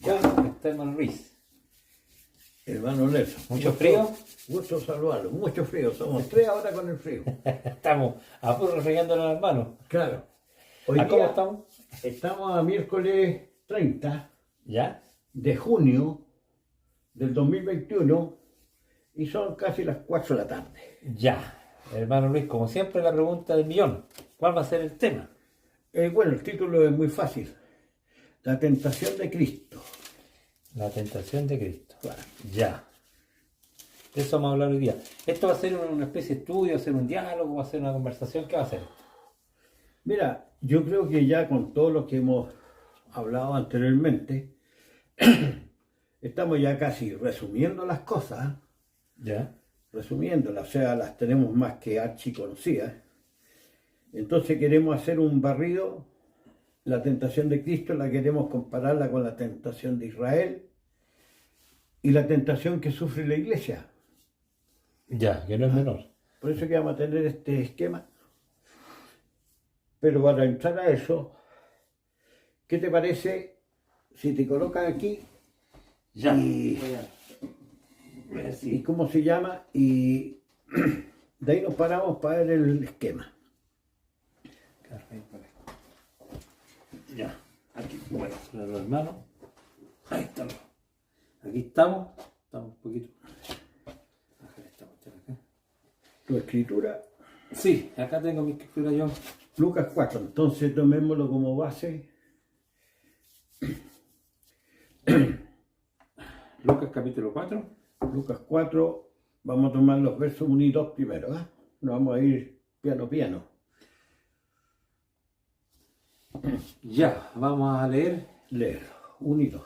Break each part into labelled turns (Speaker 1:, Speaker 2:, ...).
Speaker 1: ¿Cómo está hermano Luis?
Speaker 2: Hermano Nelson.
Speaker 1: ¿Mucho frío?
Speaker 2: Gusto saludarlo. Mucho frío. Somos tres ahora con el frío.
Speaker 1: Estamos a puro regándole las manos.
Speaker 2: Claro. Hoy
Speaker 1: ¿Cómo
Speaker 2: día
Speaker 1: estamos?
Speaker 2: estamos a miércoles 30
Speaker 1: ¿Ya?
Speaker 2: de junio del 2021 y son casi las 4 de la tarde.
Speaker 1: Ya. Hermano Luis, como siempre, la pregunta del millón. ¿Cuál va a ser el tema?
Speaker 2: Bueno, el título es muy fácil. La tentación de Cristo.
Speaker 1: La tentación de Cristo.
Speaker 2: Claro.
Speaker 1: Ya. De eso vamos a hablar hoy día. ¿Esto va a ser una especie de estudio, va a ser un diálogo, va a ser una conversación? ¿Qué va a ser?
Speaker 2: Mira, yo creo que ya con todo lo que hemos hablado anteriormente, estamos ya casi resumiendo las cosas,
Speaker 1: Ya.
Speaker 2: resumiéndolas, o sea, las tenemos más que archiconocidas. Entonces queremos hacer un barrido. La tentación de Cristo la queremos compararla con la tentación de Israel y la tentación que sufre la iglesia.
Speaker 1: Ya, que no es menor.
Speaker 2: Por eso que vamos a tener este esquema. Pero para entrar a eso, ¿qué te parece si te colocas aquí?
Speaker 1: Ya.
Speaker 2: Y,
Speaker 1: Voy a
Speaker 2: y
Speaker 1: decir.
Speaker 2: cómo se llama, y de ahí nos paramos para ver el esquema.
Speaker 1: Ya. Aquí, bueno, para los hermanos. Ahí estamos. Aquí estamos. Estamos un poquito. Estamos acá.
Speaker 2: Tu escritura,
Speaker 1: Sí, acá tengo mi escritura yo.
Speaker 2: Lucas 4, entonces tomémoslo como base.
Speaker 1: Lucas capítulo 4.
Speaker 2: Lucas 4, vamos a tomar los versos 1 y 2 primero, ¿eh? Nos vamos a ir piano piano.
Speaker 1: Ya, vamos a leer.
Speaker 2: Leer, 1 y 2.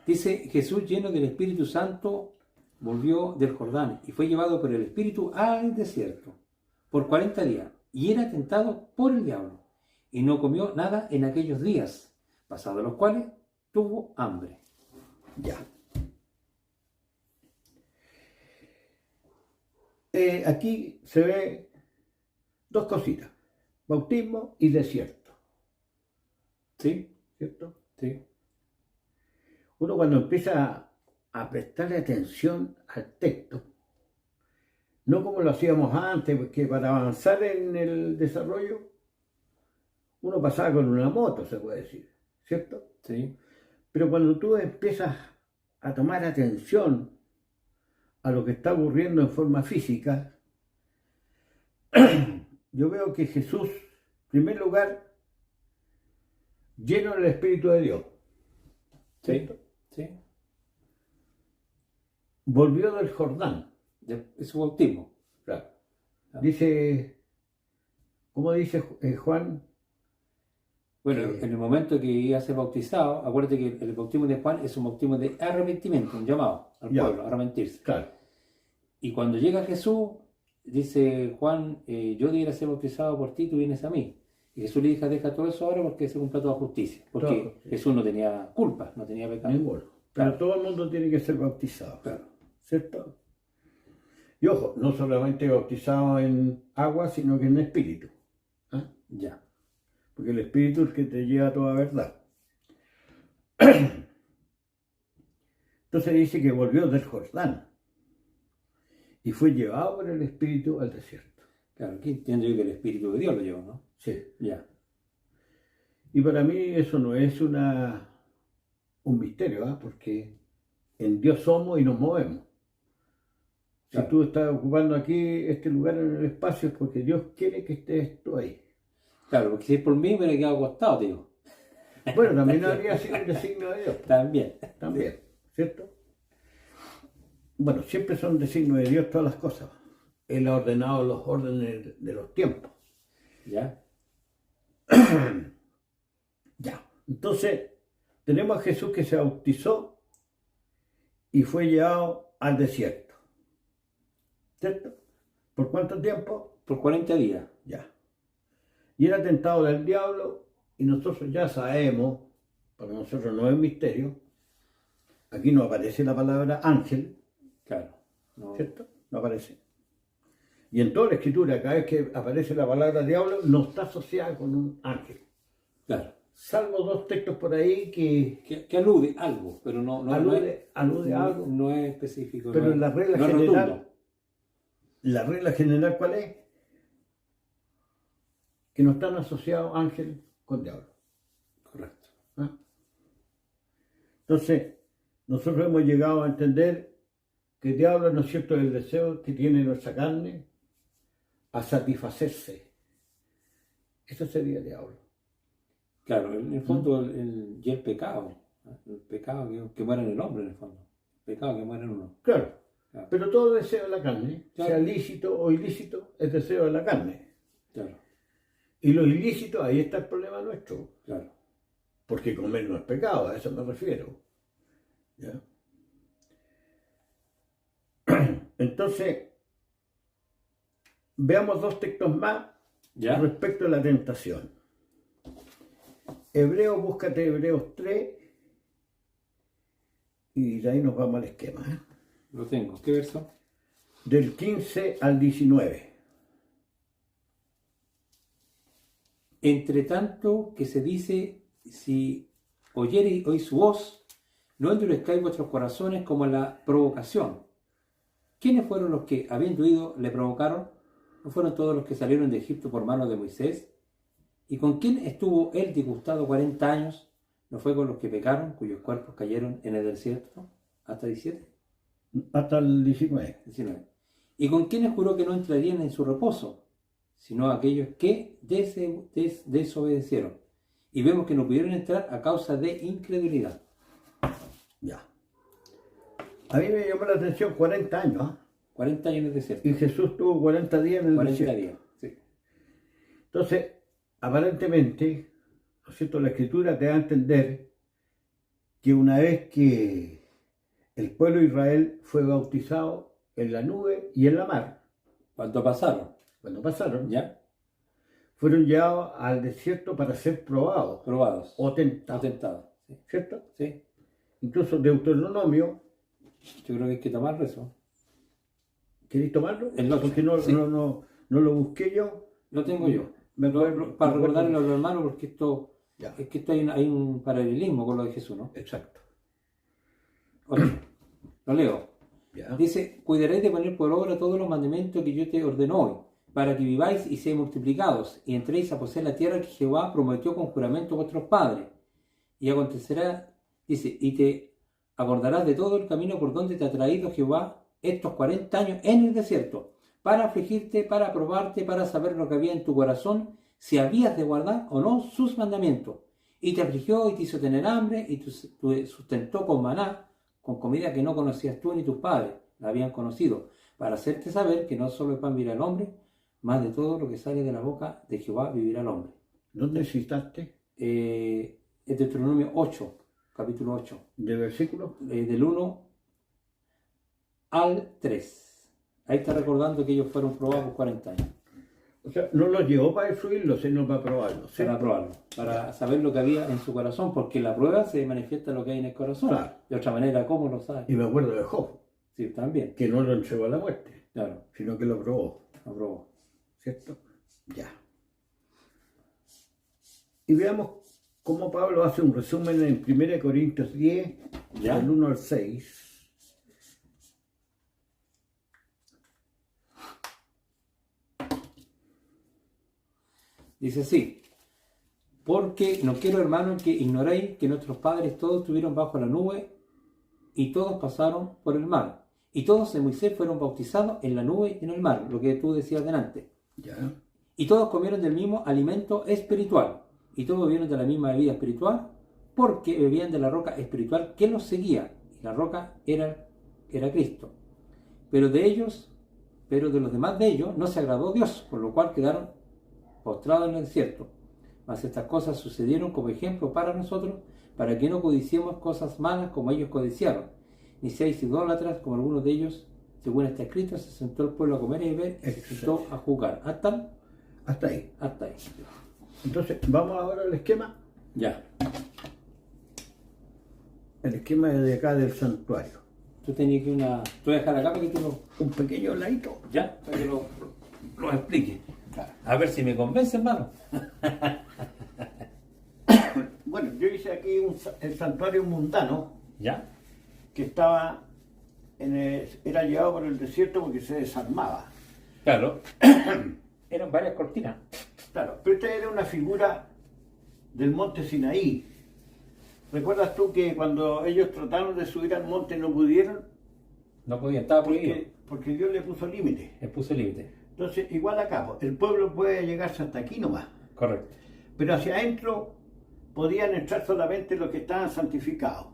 Speaker 1: Dice, Jesús lleno del Espíritu Santo volvió del Jordán y fue llevado por el Espíritu al desierto por 40 días y era tentado por el diablo y no comió nada en aquellos días, pasados los cuales tuvo hambre.
Speaker 2: Ya. Aquí se ve dos cositas, bautismo y desierto,
Speaker 1: ¿Sí?
Speaker 2: ¿cierto?
Speaker 1: Sí.
Speaker 2: Uno cuando empieza a prestarle atención al texto, no como lo hacíamos antes, porque para avanzar en el desarrollo, uno pasaba con una moto, se puede decir, ¿cierto?
Speaker 1: Sí.
Speaker 2: Pero cuando tú empiezas a tomar atención a lo que está ocurriendo en forma física, yo veo que Jesús, en primer lugar, lleno del Espíritu de Dios,
Speaker 1: Sí.
Speaker 2: ¿cierto?
Speaker 1: Sí.
Speaker 2: Volvió del Jordán.
Speaker 1: De su bautismo.
Speaker 2: Claro.
Speaker 1: Ah.
Speaker 2: Dice, ¿cómo dice Juan?
Speaker 1: Bueno, en el momento que iba a ser bautizado, acuérdate que el bautismo de Juan es un bautismo de arrepentimiento, un llamado al
Speaker 2: Ya.
Speaker 1: pueblo a arrepentirse.
Speaker 2: Claro,
Speaker 1: Y cuando llega Jesús, dice Juan, yo debería ser bautizado por ti, tú vienes a mí. Y Jesús le dice, deja todo eso ahora porque se cumple toda justicia. Porque
Speaker 2: Toda justicia.
Speaker 1: Jesús no tenía culpa, no tenía pecado.
Speaker 2: ninguno. Pero
Speaker 1: Claro.
Speaker 2: todo el mundo tiene que ser bautizado,
Speaker 1: Claro.
Speaker 2: ¿cierto? Y ojo, no solamente bautizado en agua, sino que en espíritu. ¿Ah?
Speaker 1: Ya.
Speaker 2: Porque el espíritu es el que te lleva a toda verdad. Entonces dice que volvió del Jordán y fue llevado por el espíritu al desierto.
Speaker 1: Claro, aquí entiendo yo que el Espíritu de Dios lo llevó, ¿no?
Speaker 2: Sí.
Speaker 1: Ya.
Speaker 2: Y para mí eso no es un misterio, ¿ah? Porque en Dios somos y nos movemos.
Speaker 1: Claro.
Speaker 2: Si tú estás ocupando aquí este lugar en el espacio es porque Dios quiere que estés tú ahí.
Speaker 1: Claro, porque si es por mí me he quedado acostado, digo.
Speaker 2: Bueno, también habría sido un designio de Dios.
Speaker 1: También.
Speaker 2: También, ¿cierto? Bueno, siempre son designios de Dios todas las cosas. Él ha ordenado los órdenes de los tiempos.
Speaker 1: Ya.
Speaker 2: Ya. Entonces, tenemos a Jesús que se bautizó y fue llevado al desierto. ¿Cierto? ¿Por cuánto tiempo?
Speaker 1: Por 40 días.
Speaker 2: Ya. Y era tentado del diablo, y nosotros ya sabemos, para nosotros no es misterio, aquí no aparece la palabra ángel,
Speaker 1: Claro. No.
Speaker 2: ¿cierto? No aparece. Y en toda la escritura, cada vez que aparece la palabra diablo, no está asociada con un ángel.
Speaker 1: Claro.
Speaker 2: salvo dos textos por ahí
Speaker 1: que alude algo, pero
Speaker 2: alude a algo.
Speaker 1: No es específico.
Speaker 2: Pero
Speaker 1: no
Speaker 2: la
Speaker 1: es,
Speaker 2: regla
Speaker 1: no es
Speaker 2: general,
Speaker 1: rotundo.
Speaker 2: la regla general, ¿cuál es? Que no están asociados ángel con diablo.
Speaker 1: Correcto.
Speaker 2: ¿Ah? Entonces, nosotros hemos llegado a entender que el diablo, ¿no es cierto?, es el deseo que tiene nuestra carne a satisfacerse. Eso sería el diablo.
Speaker 1: Claro, en el fondo, y el pecado que muere en el hombre, en el fondo. El pecado que muere en uno.
Speaker 2: Claro,
Speaker 1: Claro.
Speaker 2: pero todo deseo de la carne,
Speaker 1: Claro.
Speaker 2: sea lícito o ilícito, es deseo de la carne.
Speaker 1: Claro,
Speaker 2: Y lo ilícito, ahí está el problema nuestro.
Speaker 1: claro.
Speaker 2: Porque comer no es pecado, a eso me refiero. ¿Ya? Entonces, veamos dos textos más
Speaker 1: ¿Ya?
Speaker 2: respecto a la tentación. Hebreos, búscate Hebreos 3 y de ahí nos vamos al esquema. ¿Eh?
Speaker 1: Lo tengo. ¿Qué verso?
Speaker 2: Del 15 al 19.
Speaker 1: Entre tanto que se dice, si oyereis hoy su voz, no endurezcáis vuestros corazones como en la provocación. ¿Quiénes fueron los que, habiendo oído, le provocaron? ¿No fueron todos los que salieron de Egipto por mano de Moisés? ¿Y con quién estuvo él disgustado 40 años? ¿No fue con los que pecaron, cuyos cuerpos cayeron en el desierto? ¿Hasta 17?
Speaker 2: Hasta el 19.
Speaker 1: 19. ¿Y con quiénes juró que no entrarían en su reposo? Sino aquellos que desobedecieron. Y vemos que no pudieron entrar a causa de incredulidad.
Speaker 2: Ya. A mí me llamó la atención 40 años. ¿Ah?
Speaker 1: 40 años en el desierto.
Speaker 2: Y Jesús tuvo 40 días en el
Speaker 1: 40
Speaker 2: desierto.
Speaker 1: días, sí.
Speaker 2: Entonces, aparentemente, ¿no es cierto?, la Escritura te da a entender que una vez que el pueblo de Israel fue bautizado en la nube y en la mar,
Speaker 1: ¿Cuánto pasaron?
Speaker 2: cuando pasaron,
Speaker 1: ¿Ya?
Speaker 2: fueron llevados al desierto para ser probados
Speaker 1: Probados.
Speaker 2: o tentados,
Speaker 1: Tentados. Sí.
Speaker 2: ¿cierto?
Speaker 1: Sí.
Speaker 2: Incluso Deuteronomio,
Speaker 1: Yo creo que hay que tomarlo eso.
Speaker 2: ¿queréis tomarlo?
Speaker 1: El 8,
Speaker 2: Porque no,
Speaker 1: sí.
Speaker 2: no lo busqué yo.
Speaker 1: Lo tengo yo.
Speaker 2: Me
Speaker 1: Para
Speaker 2: acuerdo-
Speaker 1: recordarle a los hermanos, porque esto
Speaker 2: Ya,
Speaker 1: es que esto hay un paralelismo con lo de Jesús, ¿no?
Speaker 2: exacto.
Speaker 1: 8. Lo leo.
Speaker 2: Ya.
Speaker 1: Dice, cuidaréis de poner por obra todos los mandamientos que yo te ordeno hoy, para que viváis y seáis multiplicados, y entréis a poseer la tierra que Jehová prometió con juramento a vuestros padres. Y acontecerá, dice, y te acordarás de todo el camino por donde te ha traído Jehová estos 40 años en el desierto, para afligirte, para probarte, para saber lo que había en tu corazón, si habías de guardar o no sus mandamientos. Y te afligió y te hizo tener hambre, y te sustentó con maná, con comida que no conocías tú ni tus padres la habían conocido, para hacerte saber que no solo el pan vivirá el hombre, más de todo lo que sale de la boca de Jehová vivirá el hombre.
Speaker 2: ¿Dónde citaste?
Speaker 1: Es Deuteronomio 8, capítulo 8,
Speaker 2: ¿De versículo?
Speaker 1: del 1 al 3. Ahí está recordando que ellos fueron probados por 40 años.
Speaker 2: O sea, no los llevó para destruirlos, sino para probarlos. ¿sí?
Speaker 1: Para probarlo, para saber lo que había en su corazón, porque la prueba se manifiesta lo que hay en el corazón.
Speaker 2: Claro.
Speaker 1: De otra manera, ¿cómo lo sabe?
Speaker 2: Y me acuerdo de Job,
Speaker 1: Sí, también.
Speaker 2: que no lo entregó a la muerte,
Speaker 1: Claro,
Speaker 2: sino que lo probó.
Speaker 1: lo probó.
Speaker 2: ¿Cierto? Ya. Y veamos cómo Pablo hace un resumen en 1 Corintios 10,
Speaker 1: ¿Ya?
Speaker 2: del 1 al 6.
Speaker 1: Dice así, porque no quiero, hermanos, que ignoréis que nuestros padres todos estuvieron bajo la nube y todos pasaron por el mar. Y todos en Moisés fueron bautizados en la nube y en el mar, lo que tú decías delante.
Speaker 2: Ya.
Speaker 1: Y todos comieron del mismo alimento espiritual. Y todos bebieron de la misma bebida espiritual, porque bebían de la roca espiritual que los seguía. Y la roca era Cristo. Pero de los demás de ellos no se agradó Dios, por lo cual quedaron postrados en el desierto. Mas estas cosas sucedieron como ejemplo para nosotros, para que no codiciemos cosas malas como ellos codiciaron, ni seáis idólatras como algunos de ellos, según está escrito, se sentó el pueblo a comer y beber, y se sentó a jugar. ¿Hasta
Speaker 2: Hasta ahí. Entonces, vamos ahora al esquema.
Speaker 1: Ya.
Speaker 2: El esquema de acá del santuario.
Speaker 1: Tú tenías que tú dejar acá para que tú
Speaker 2: Un pequeño ladito.
Speaker 1: Ya, para que lo explique. A ver si me convence, hermano.
Speaker 2: dice aquí el santuario mundano,
Speaker 1: ¿Ya?
Speaker 2: que estaba era llevado por el desierto porque se desarmaba.
Speaker 1: Claro. Eran varias cortinas.
Speaker 2: Claro, pero esta era una figura del monte Sinaí. ¿Recuerdas tú que cuando ellos trataron de subir al monte no pudieron?
Speaker 1: No podía, estaba prohibido.
Speaker 2: Porque Dios le puso límite.
Speaker 1: Le puso límite.
Speaker 2: Entonces, igual acá, el pueblo puede llegarse hasta aquí nomás.
Speaker 1: Correcto.
Speaker 2: Pero hacia adentro podían entrar solamente los que estaban santificados.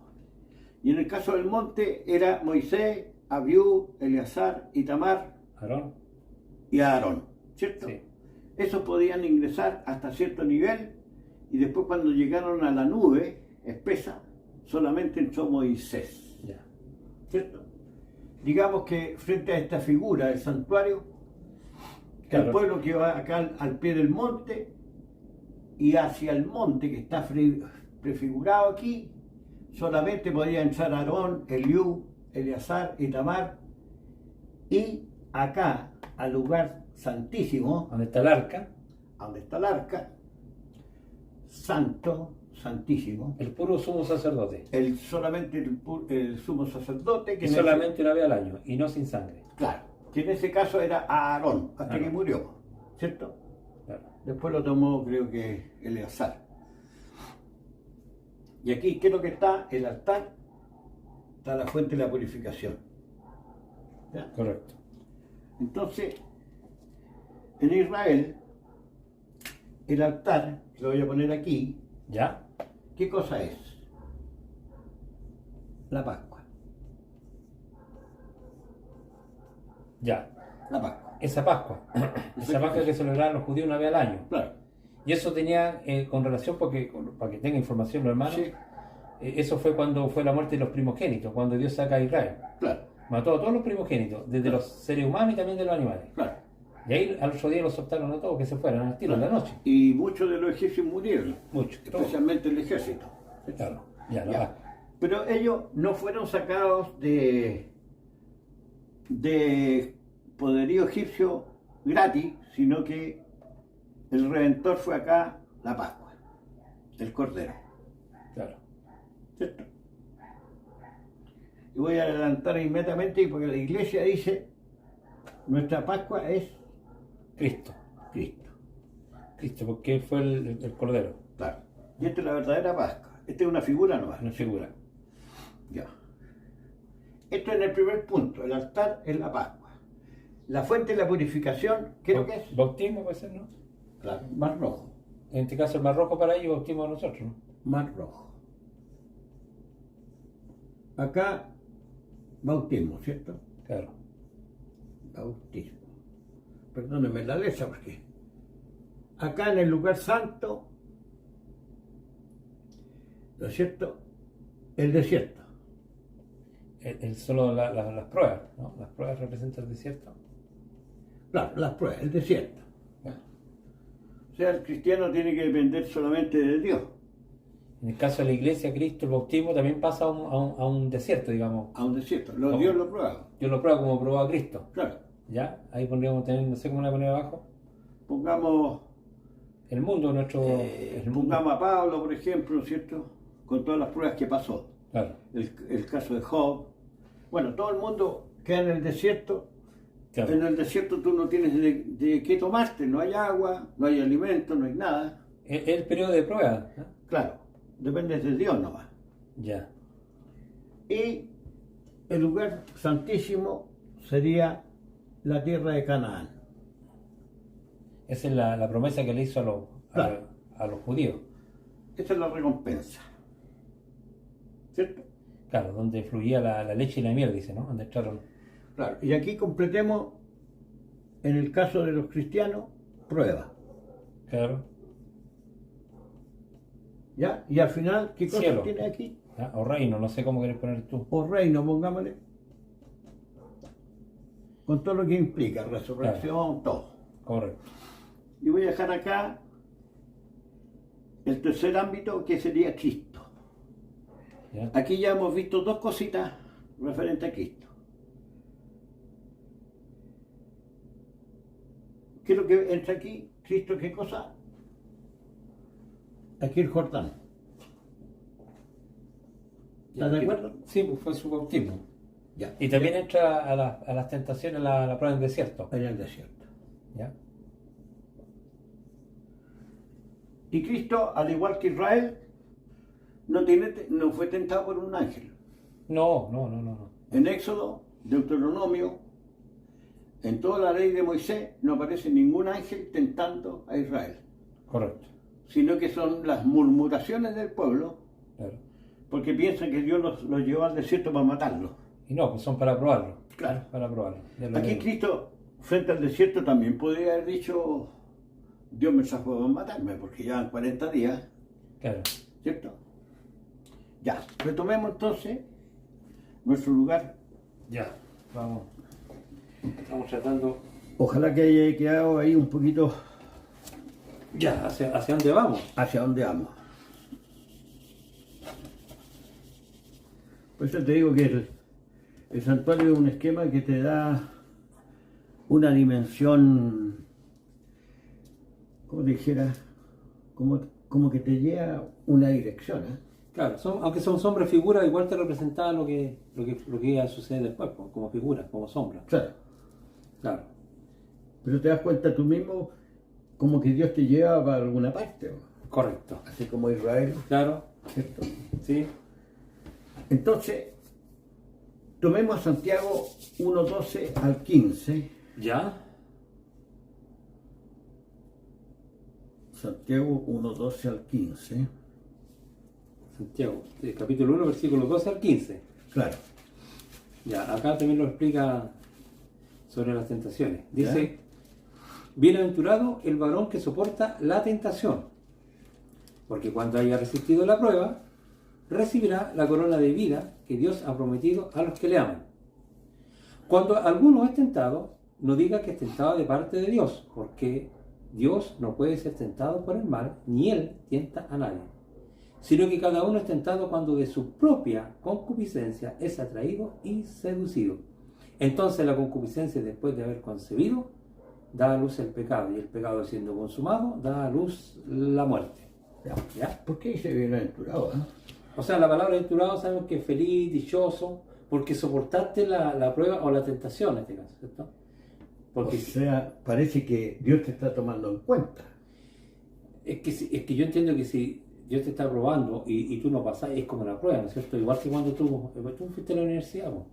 Speaker 2: Y en el caso del monte era Moisés, Abiú, Eleazar, Itamar
Speaker 1: Aarón.
Speaker 2: y Aarón, ¿cierto?
Speaker 1: Sí.
Speaker 2: Esos podían ingresar hasta cierto nivel y después cuando llegaron a la nube espesa, solamente entró Moisés,
Speaker 1: Ya.
Speaker 2: ¿cierto? Digamos que frente a esta figura del santuario,
Speaker 1: Claro.
Speaker 2: el pueblo que va acá al pie del monte y hacia el monte que está prefigurado aquí, solamente podía entrar Aarón, Eliú, Eleazar, Itamar, y acá, al lugar santísimo,
Speaker 1: ¿Dónde está el arca?
Speaker 2: donde está el arca, santo, santísimo,
Speaker 1: El puro sumo sacerdote.
Speaker 2: solamente el sumo sacerdote, que
Speaker 1: Y solamente una vez al año, y no sin sangre.
Speaker 2: claro, que en ese caso era Aarón, hasta
Speaker 1: Aarón.
Speaker 2: que murió, ¿cierto?
Speaker 1: Claro.
Speaker 2: Después lo tomó, creo que, Eleazar. Y aquí, ¿qué es lo que está? El altar, está la fuente de la purificación. ¿Ya?
Speaker 1: Correcto.
Speaker 2: Entonces, en Israel, el altar, lo voy a poner aquí,
Speaker 1: ¿Ya?
Speaker 2: ¿qué cosa es? La Pascua.
Speaker 1: Ya.
Speaker 2: La Pascua.
Speaker 1: Esa Pascua. Esa Pascua que celebraban los judíos una vez al año.
Speaker 2: Claro.
Speaker 1: Y eso tenía con relación, para que tenga información los hermanos,
Speaker 2: Sí,
Speaker 1: eso fue cuando fue la muerte de los primogénitos, cuando Dios saca a Israel.
Speaker 2: claro,
Speaker 1: Mató a todos los primogénitos, desde los seres humanos y también de los animales.
Speaker 2: claro.
Speaker 1: Y ahí al otro día los soltaron a todos, que se fueran al tiro en la noche.
Speaker 2: Y muchos de los egipcios murieron,
Speaker 1: Muchos.
Speaker 2: especialmente el ejército.
Speaker 1: Claro. Ya, la
Speaker 2: Ya.
Speaker 1: Pascua.
Speaker 2: Pero ellos no fueron sacados de poderío egipcio gratis, sino que el Redentor fue acá la Pascua, el Cordero,
Speaker 1: Claro.
Speaker 2: ¿cierto? Y voy a adelantar inmediatamente porque la iglesia dice, nuestra Pascua es
Speaker 1: Cristo.
Speaker 2: Cristo.
Speaker 1: Cristo, porque Él fue el Cordero,
Speaker 2: Claro. Y esta es la verdadera Pascua. Esta es una figura nueva.
Speaker 1: una figura.
Speaker 2: Ya. Esto es el primer punto. El altar es la Pascua. La fuente de la purificación, ¿qué es lo que es?
Speaker 1: Bautismo puede ser, ¿no?
Speaker 2: Claro, Mar Rojo.
Speaker 1: En este caso el mar rojo para ellos, bautismo a nosotros, ¿no?
Speaker 2: Mar Rojo. Acá, bautismo, ¿cierto?
Speaker 1: Claro.
Speaker 2: Bautismo. Perdónenme la letra porque acá en el lugar santo, ¿no es cierto? El desierto.
Speaker 1: Solo las pruebas, ¿no? Las pruebas representan el desierto.
Speaker 2: Claro, las pruebas, el desierto.
Speaker 1: Bueno,
Speaker 2: O sea, el cristiano tiene que depender solamente de Dios.
Speaker 1: en el caso de la iglesia, Cristo, el bautismo también pasa a un desierto, digamos.
Speaker 2: A un desierto.
Speaker 1: ¿Cómo?
Speaker 2: Dios lo prueba.
Speaker 1: Yo lo pruebo como probó a Cristo.
Speaker 2: Claro.
Speaker 1: ¿Ya? Ahí pondríamos tener, no sé cómo la poner abajo.
Speaker 2: Pongamos,
Speaker 1: El mundo, el mundo.
Speaker 2: pongamos a Pablo, por ejemplo, ¿no es cierto? Con todas las pruebas que pasó.
Speaker 1: Claro,
Speaker 2: El caso de Job. Bueno, todo el mundo queda en el desierto.
Speaker 1: claro.
Speaker 2: En el desierto tú no tienes de qué tomarte. No hay agua, no hay alimento, no hay nada.
Speaker 1: Es el periodo de prueba, ¿no?
Speaker 2: Claro, depende de Dios nomás.
Speaker 1: Ya.
Speaker 2: Y el lugar santísimo sería la tierra de Canaán.
Speaker 1: Esa es la promesa que le hizo
Speaker 2: Claro.
Speaker 1: a los judíos.
Speaker 2: Esa es la recompensa. ¿Cierto?
Speaker 1: Claro, donde fluía la leche y la miel, dice, ¿no? Donde entraron.
Speaker 2: Claro. Y aquí completemos, en el caso de los cristianos, prueba.
Speaker 1: Claro.
Speaker 2: ¿Ya? Y al final, ¿qué cosa
Speaker 1: Cielo.
Speaker 2: tiene aquí?
Speaker 1: ¿Ya? O reino, no sé cómo querés poner tú.
Speaker 2: O reino, pongámosle. Con todo lo que implica, resurrección, todo.
Speaker 1: Correcto.
Speaker 2: Y voy a dejar acá el tercer ámbito, que sería Cristo.
Speaker 1: ¿Ya?
Speaker 2: Aquí ya hemos visto dos cositas referentes a Cristo. ¿Qué es lo que entra aquí? ¿Cristo qué cosa? Aquí el Jordán. ¿Estás de acuerdo?
Speaker 1: Sí, pues fue su bautismo.
Speaker 2: Ya.
Speaker 1: Y también entra a las tentaciones, la prueba en el desierto.
Speaker 2: En el desierto.
Speaker 1: ¿Ya?
Speaker 2: Y Cristo, al igual que Israel, no fue tentado por un ángel.
Speaker 1: No.
Speaker 2: En Éxodo, Deuteronomio, en toda la ley de Moisés, no aparece ningún ángel tentando a Israel,
Speaker 1: Correcto.
Speaker 2: sino que son las murmuraciones del pueblo,
Speaker 1: Claro.
Speaker 2: porque piensan que Dios los llevó al desierto para matarlos.
Speaker 1: Y no, pues son para probarlo.
Speaker 2: Claro.
Speaker 1: Para probarlo. Ya lo
Speaker 2: Aquí
Speaker 1: leí.
Speaker 2: Cristo, frente al desierto, también podría haber dicho, Dios me sacó a matarme, porque llevan 40 días,
Speaker 1: Claro.
Speaker 2: ¿cierto? Ya, retomemos entonces nuestro lugar.
Speaker 1: Ya. Vamos. Estamos tratando.
Speaker 2: Ojalá que haya quedado ahí un poquito
Speaker 1: Ya, ¿hacia dónde vamos?
Speaker 2: hacia donde vamos. Por eso te digo que el santuario es un esquema que te da una dimensión, como dijera, como que te lleva una dirección, ¿eh?
Speaker 1: Claro, aunque son sombras, figuras, igual te representaban lo que iba a suceder después, pues, como figuras, como sombras.
Speaker 2: Claro.
Speaker 1: Claro.
Speaker 2: Pero te das cuenta tú mismo como que Dios te lleva para alguna parte, ¿no?
Speaker 1: Correcto.
Speaker 2: Así como Israel,
Speaker 1: Claro,
Speaker 2: ¿cierto?
Speaker 1: sí.
Speaker 2: Entonces, tomemos a Santiago 1:12 al 15.
Speaker 1: ¿Ya?
Speaker 2: Santiago 1:12 al 15.
Speaker 1: Santiago, capítulo 1, versículos 12 al 15.
Speaker 2: Claro.
Speaker 1: Ya, acá también lo explica sobre las tentaciones. Dice, bienaventurado el varón que soporta la tentación, porque cuando haya resistido la prueba, recibirá la corona de vida que Dios ha prometido a los que le aman. Cuando alguno es tentado, no diga que es tentado de parte de Dios, porque Dios no puede ser tentado por el mal, ni Él tienta a nadie, sino que cada uno es tentado cuando de su propia concupiscencia es atraído y seducido. Entonces la concupiscencia, después de haber concebido, da a luz el pecado, y el pecado, siendo consumado, da a luz la muerte. ¿Ya?
Speaker 2: ¿Por qué dice bienaventurado?
Speaker 1: O sea, la palabra bienaventurado sabemos que es feliz, dichoso, porque soportaste la prueba o la tentación en este caso, ¿cierto? Porque
Speaker 2: O sea, parece que Dios te está tomando en cuenta.
Speaker 1: es que yo entiendo que si Dios te está probando y tú no pasas, es como una prueba, ¿no es cierto? Igual que cuando tú fuiste a la universidad, ¿no?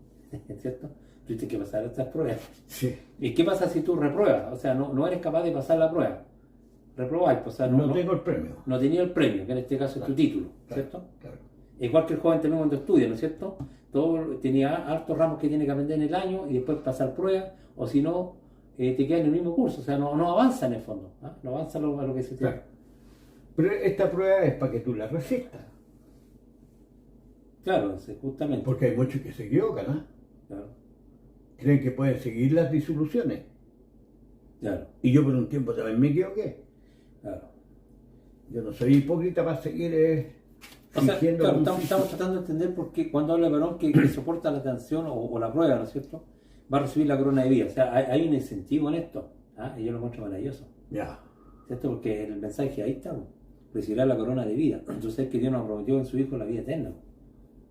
Speaker 1: ¿Cierto? Tuviste que pasar estas pruebas.
Speaker 2: Sí.
Speaker 1: ¿Y qué pasa si tú repruebas? O sea, no eres capaz de pasar la prueba. Reprobáis, pues, o sea,
Speaker 2: No tengo el premio.
Speaker 1: no tenía el premio, que en este caso es tu título,
Speaker 2: Claro,
Speaker 1: ¿cierto?
Speaker 2: claro.
Speaker 1: Igual que el joven también cuando estudia, ¿no es cierto? Todo, tenía hartos ramos que tiene que aprender en el año y después pasar pruebas, o si no, te queda en el mismo curso, o sea, no avanza en el fondo, ¿ah? No avanza a lo que se tiene.
Speaker 2: Claro. Pero esta prueba es para que tú la resistas.
Speaker 1: Claro, sí, justamente.
Speaker 2: Porque hay muchos que se equivocan, ¿ah?
Speaker 1: Claro,
Speaker 2: Creen que pueden seguir las disoluciones.
Speaker 1: claro,
Speaker 2: Y yo por un tiempo también me equivoqué.
Speaker 1: claro.
Speaker 2: Yo no soy hipócrita para seguir
Speaker 1: O sea,
Speaker 2: fingiendo.
Speaker 1: claro, estamos tratando de entender por qué cuando habla el varón que soporta la tensión o la prueba, ¿no es cierto? Va a recibir la corona de vida. O sea, hay un incentivo en esto, ¿ah? Y yo lo encuentro maravilloso,
Speaker 2: Ya.
Speaker 1: ¿cierto? Porque el mensaje ahí está, ¿no? Recibirá la corona de vida. Entonces, que Dios nos prometió en su Hijo la vida eterna.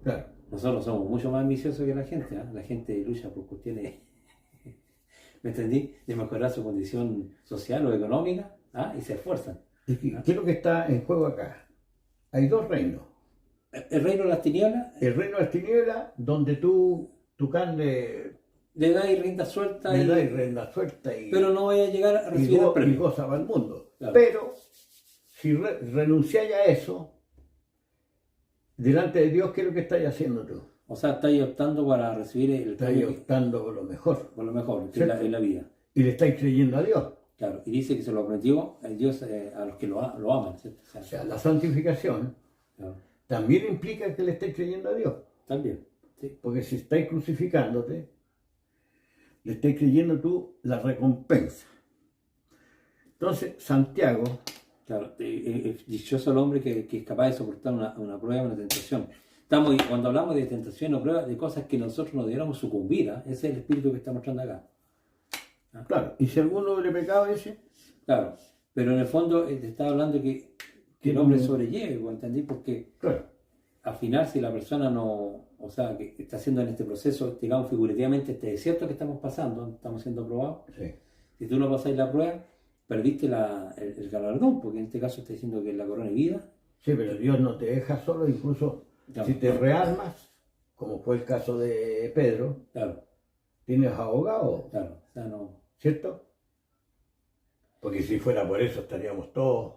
Speaker 2: Claro.
Speaker 1: Nosotros somos mucho más ambiciosos que la gente, ¿ah? La gente lucha por cuestiones, ¿me entendí? De mejorar su condición social o económica, ¿ah? Y se esfuerzan.
Speaker 2: ¿Y qué es lo que está en juego acá? Hay dos reinos.
Speaker 1: El reino de las tinieblas
Speaker 2: El reino de las tinieblas, donde tu carne
Speaker 1: le da y rienda suelta,
Speaker 2: le da y rienda suelta y,
Speaker 1: pero no vaya a llegar a
Speaker 2: y,
Speaker 1: recibir el
Speaker 2: y
Speaker 1: premio.
Speaker 2: goza para el mundo.
Speaker 1: Claro.
Speaker 2: Pero si renunciáis a eso, delante de Dios, ¿qué es lo que estáis haciendo tú?
Speaker 1: O sea, estáis optando para recibir el
Speaker 2: Estáis
Speaker 1: premio
Speaker 2: optando por lo mejor.
Speaker 1: por lo mejor, que
Speaker 2: ¿Cierto?
Speaker 1: es la vida.
Speaker 2: Y le estáis creyendo a Dios.
Speaker 1: Claro, y dice que se lo prometió el Dios a los que lo aman, ¿cierto?
Speaker 2: O sea, la santificación
Speaker 1: claro,
Speaker 2: también implica que le estáis creyendo a Dios.
Speaker 1: también, sí.
Speaker 2: Porque si estáis crucificándote, le estáis creyendo tú la recompensa. Entonces, Santiago,
Speaker 1: Claro, es dichoso el hombre que es capaz de soportar una prueba, una tentación. Cuando hablamos de tentación o prueba, de cosas que nosotros no debiéramos sucumbir, ¿ah? Ese es el espíritu que está mostrando acá. ¿Ah?
Speaker 2: claro, y si alguno le pecado ese,
Speaker 1: Claro, pero en el fondo te está hablando que el hombre sobrelleve, ¿entendí? Porque
Speaker 2: claro,
Speaker 1: al final si la persona no, o sea, que está haciendo en este proceso, digamos figurativamente, este desierto que estamos pasando, estamos siendo probados,
Speaker 2: Sí.
Speaker 1: si tú no pasas la prueba, perdiste el galardón, porque en este caso está diciendo que es la corona de vida.
Speaker 2: Sí, pero Dios no te deja solo, incluso
Speaker 1: Claro.
Speaker 2: si te rearmas, como fue el caso de Pedro,
Speaker 1: Claro,
Speaker 2: tienes abogado,
Speaker 1: claro, o sea, no.
Speaker 2: ¿cierto? Porque si fuera por eso estaríamos todos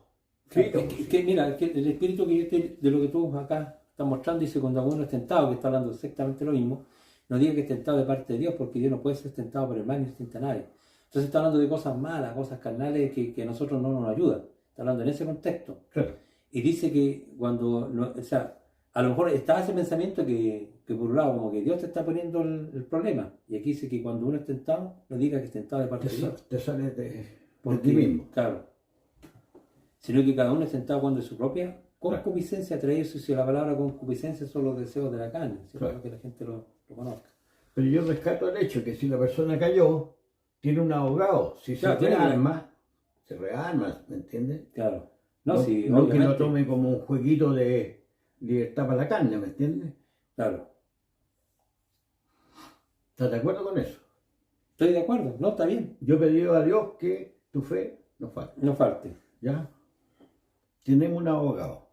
Speaker 1: Claro,
Speaker 2: fritos.
Speaker 1: mira, es que el espíritu que yo de lo que tú acá estás mostrando dice cuando alguno es tentado, que está hablando exactamente lo mismo, no diga que es tentado de parte de Dios, porque Dios no puede ser tentado por el mal ni se tenta a nadie. Entonces está hablando de cosas malas, cosas carnales que a nosotros no nos ayudan. Está hablando en ese contexto.
Speaker 2: Claro.
Speaker 1: Y dice que cuando, o sea, a lo mejor está ese pensamiento que por un lado como que Dios te está poniendo el problema. Y aquí dice que cuando uno es tentado, no diga que es tentado de parte de Dios.
Speaker 2: Te sales de
Speaker 1: Porque,
Speaker 2: ti mismo.
Speaker 1: claro, sino que cada uno es tentado cuando es su propia concupiscencia trae eso. Si la palabra concupiscencia son los deseos de la carne, ¿cierto?
Speaker 2: Claro.
Speaker 1: Que la gente lo conozca.
Speaker 2: Pero yo rescato el hecho que si la persona cayó, tiene un abogado. Si
Speaker 1: Claro,
Speaker 2: se rearma, ¿me entiendes?
Speaker 1: Claro. No,
Speaker 2: No,
Speaker 1: sí,
Speaker 2: no que lo
Speaker 1: obviamente.
Speaker 2: tome como un jueguito de libertad para la carne, ¿me entiendes?
Speaker 1: Claro.
Speaker 2: ¿Estás de acuerdo con eso?
Speaker 1: Estoy de acuerdo, no, está bien.
Speaker 2: Yo pedí a Dios que tu fe no falte.
Speaker 1: No falte.
Speaker 2: ¿Ya? Tenemos un abogado.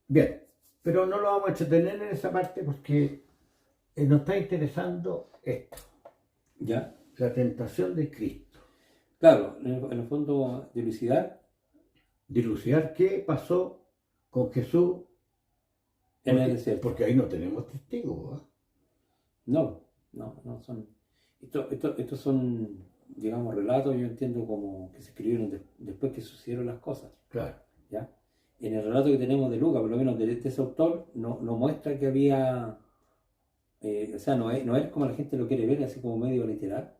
Speaker 2: Bien, pero no lo vamos a entretener en esa parte porque nos está interesando esto,
Speaker 1: ¿Ya?
Speaker 2: la tentación de Cristo.
Speaker 1: Claro, en el fondo,
Speaker 2: Dilucidar qué pasó con Jesús
Speaker 1: en el desierto.
Speaker 2: porque ahí no tenemos testigos. ¿Eh?
Speaker 1: No son. Estos son, digamos, relatos, yo entiendo como que se escribieron después que sucedieron las cosas.
Speaker 2: Claro.
Speaker 1: ¿Ya? En el relato que tenemos de Lucas, por lo menos de ese autor, no muestra que había, o sea, no es como la gente lo quiere ver, así como medio literal,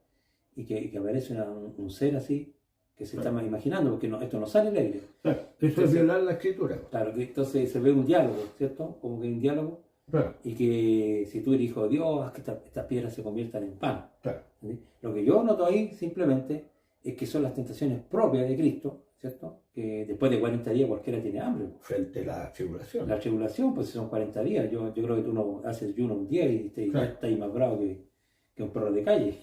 Speaker 1: y que aparece un ser así, que se está imaginando, porque esto no sale en la Biblia.
Speaker 2: Claro. Eso
Speaker 1: Entonces,
Speaker 2: es violar la escritura.
Speaker 1: Claro, que entonces se ve un diálogo, ¿cierto? Como que hay un diálogo,
Speaker 2: Claro.
Speaker 1: y que si tú eres hijo de Dios, haz que estas piedras se conviertan en pan.
Speaker 2: Claro.
Speaker 1: ¿Sí? Lo que yo noto ahí simplemente es que son las tentaciones propias de Cristo, ¿cierto? Que después de 40 días cualquiera tiene hambre.
Speaker 2: Frente a la tribulación.
Speaker 1: La tribulación, pues si son 40 días, yo creo que tú no haces ayuno un día y ya estás ahí más bravo que un perro de calle.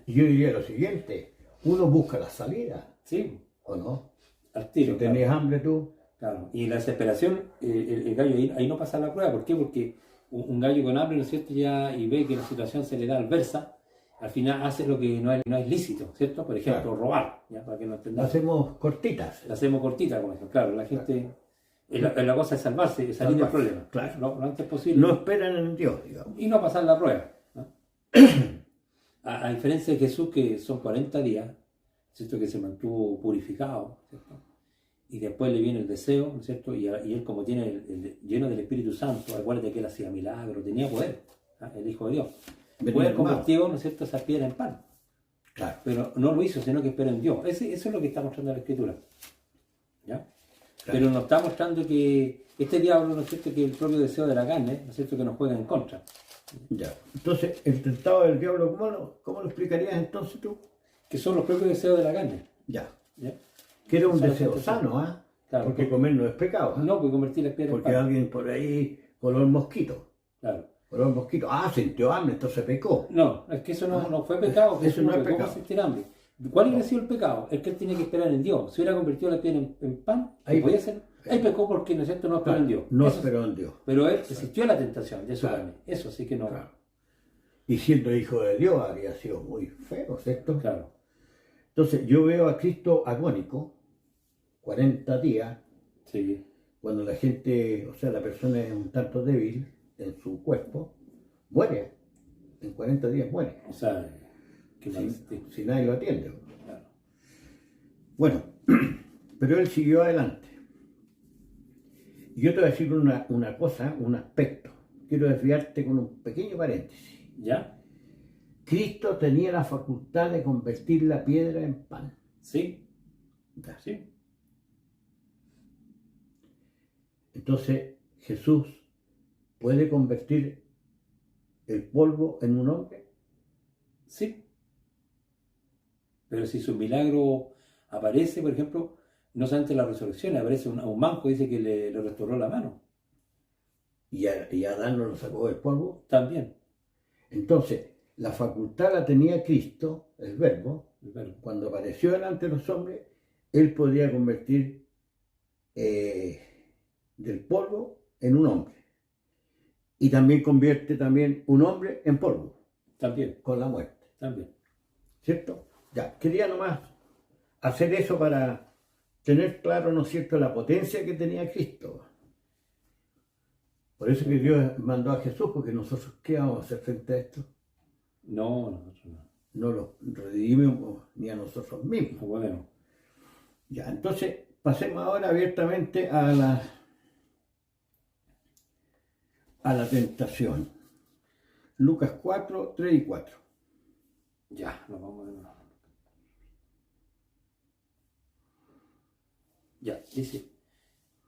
Speaker 2: Y yo diría lo siguiente, uno busca la salida,
Speaker 1: Sí,
Speaker 2: ¿o no?
Speaker 1: al tiro.
Speaker 2: Si tenés hambre tú,
Speaker 1: Claro. Y la desesperación, el gallo ahí no pasa la prueba. ¿Por qué? Porque un gallo con hambre, ¿no es cierto? Ya y ve que la situación se le da adversa, al final hace lo que no es lícito, ¿cierto? Por ejemplo, robar, ¿ya? Para que no
Speaker 2: la
Speaker 1: entendamos.
Speaker 2: hacemos cortitas.
Speaker 1: La hacemos cortita, como ejemplo. Claro, la gente, la cosa es salvarse, es salir del problema.
Speaker 2: Claro.
Speaker 1: Lo antes posible.
Speaker 2: No esperan en Dios, digamos.
Speaker 1: Y no pasar la prueba, ¿no? A diferencia de Jesús, que son 40 días, ¿cierto? Que se mantuvo purificado, ¿cierto? Y después le viene el deseo, ¿no es cierto? Y él como tiene lleno del Espíritu Santo, acuérdate que él hacía milagros, tenía poder, ¿ah? El Hijo de Dios. Puede convertido, ¿no es cierto?, esa piedra en pan.
Speaker 2: Claro.
Speaker 1: Pero no lo hizo, sino que esperó en Dios. Eso es lo que está mostrando la Escritura. ¿Ya?
Speaker 2: Claro.
Speaker 1: Pero nos está mostrando que este diablo, ¿no es cierto?, que el propio deseo de la carne, ¿no es cierto?, que nos juega en contra.
Speaker 2: Ya. Entonces, el tentado del diablo, ¿cómo lo explicarías entonces tú?
Speaker 1: Que son los propios deseos de la carne.
Speaker 2: Ya.
Speaker 1: ¿Ya?
Speaker 2: Que era un
Speaker 1: Son
Speaker 2: deseo
Speaker 1: las
Speaker 2: sano, ¿ah?
Speaker 1: Claro.
Speaker 2: Porque comer no es pecado. ¿Ah?
Speaker 1: No, pues convertir la piedra en
Speaker 2: Porque
Speaker 1: pan.
Speaker 2: alguien por ahí coló el mosquito.
Speaker 1: Claro.
Speaker 2: Coló el mosquito. Ah, sintió hambre, entonces pecó.
Speaker 1: No, es que eso no fue pecado.
Speaker 2: Eso no es
Speaker 1: pecó
Speaker 2: pecado.
Speaker 1: por sentir hambre. ¿Cuál hubiera sido el pecado? El que él tiene que esperar en Dios. Si hubiera convertido la piedra en pan,
Speaker 2: Ahí
Speaker 1: podía ser. Él pecó porque, ¿no es cierto?, no esperó en Dios.
Speaker 2: No
Speaker 1: Eso sí.
Speaker 2: esperó en Dios.
Speaker 1: Pero él resistió a la tentación de su
Speaker 2: Claro.
Speaker 1: carne. Eso sí que no.
Speaker 2: Claro. Y siendo hijo de Dios habría sido muy feo, ¿cierto?
Speaker 1: Claro.
Speaker 2: Entonces yo veo a Cristo agónico, 40 días,
Speaker 1: Sí.
Speaker 2: cuando la gente, o sea, la persona es un tanto débil en su cuerpo, muere. En 40 días muere.
Speaker 1: O sea, que
Speaker 2: Si nadie lo atiende.
Speaker 1: Claro.
Speaker 2: Bueno, pero él siguió adelante. Y yo te voy a decir una cosa, un aspecto. Quiero desviarte con un pequeño paréntesis.
Speaker 1: ¿Ya?
Speaker 2: Cristo tenía la facultad de convertir la piedra en pan.
Speaker 1: Sí.
Speaker 2: Ya.
Speaker 1: Sí.
Speaker 2: Entonces, Jesús puede convertir el polvo en un hombre.
Speaker 1: Sí. Pero si su milagro aparece, por ejemplo, no solamente la resurrección, aparece un manco, dice que le restauró la mano.
Speaker 2: y Adán no lo sacó del polvo.
Speaker 1: También.
Speaker 2: Entonces, la facultad la tenía Cristo, el Verbo.
Speaker 1: El verbo.
Speaker 2: Cuando apareció delante de los hombres, él podía convertir del polvo en un hombre. Y también convierte también un hombre en polvo,
Speaker 1: También.
Speaker 2: con la muerte.
Speaker 1: También.
Speaker 2: ¿Cierto? Ya, quería nomás hacer eso para tener claro, ¿no es cierto?, la potencia que tenía Cristo. Por eso que Dios mandó a Jesús, porque nosotros, ¿qué vamos a hacer frente a esto?
Speaker 1: No, nosotros no.
Speaker 2: No lo redimimos ni a nosotros mismos.
Speaker 1: No podemos.
Speaker 2: Ya, entonces pasemos ahora abiertamente a la tentación. Lucas 4, 3 y 4.
Speaker 1: Ya, nos vamos de nuevo. Ya, dice.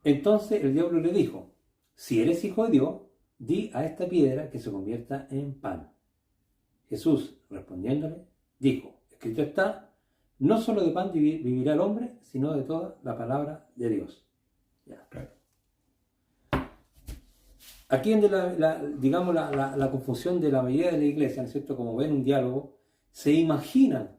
Speaker 1: Entonces el diablo le dijo, si eres hijo de Dios, di a esta piedra que se convierta en pan. Jesús, respondiéndole, dijo, escrito está, no solo de pan vivirá el hombre, sino de toda la palabra de Dios. Ya.
Speaker 2: Claro.
Speaker 1: Aquí es donde la confusión de la mayoría de la iglesia, ¿no es cierto? Como ven un diálogo, se imaginan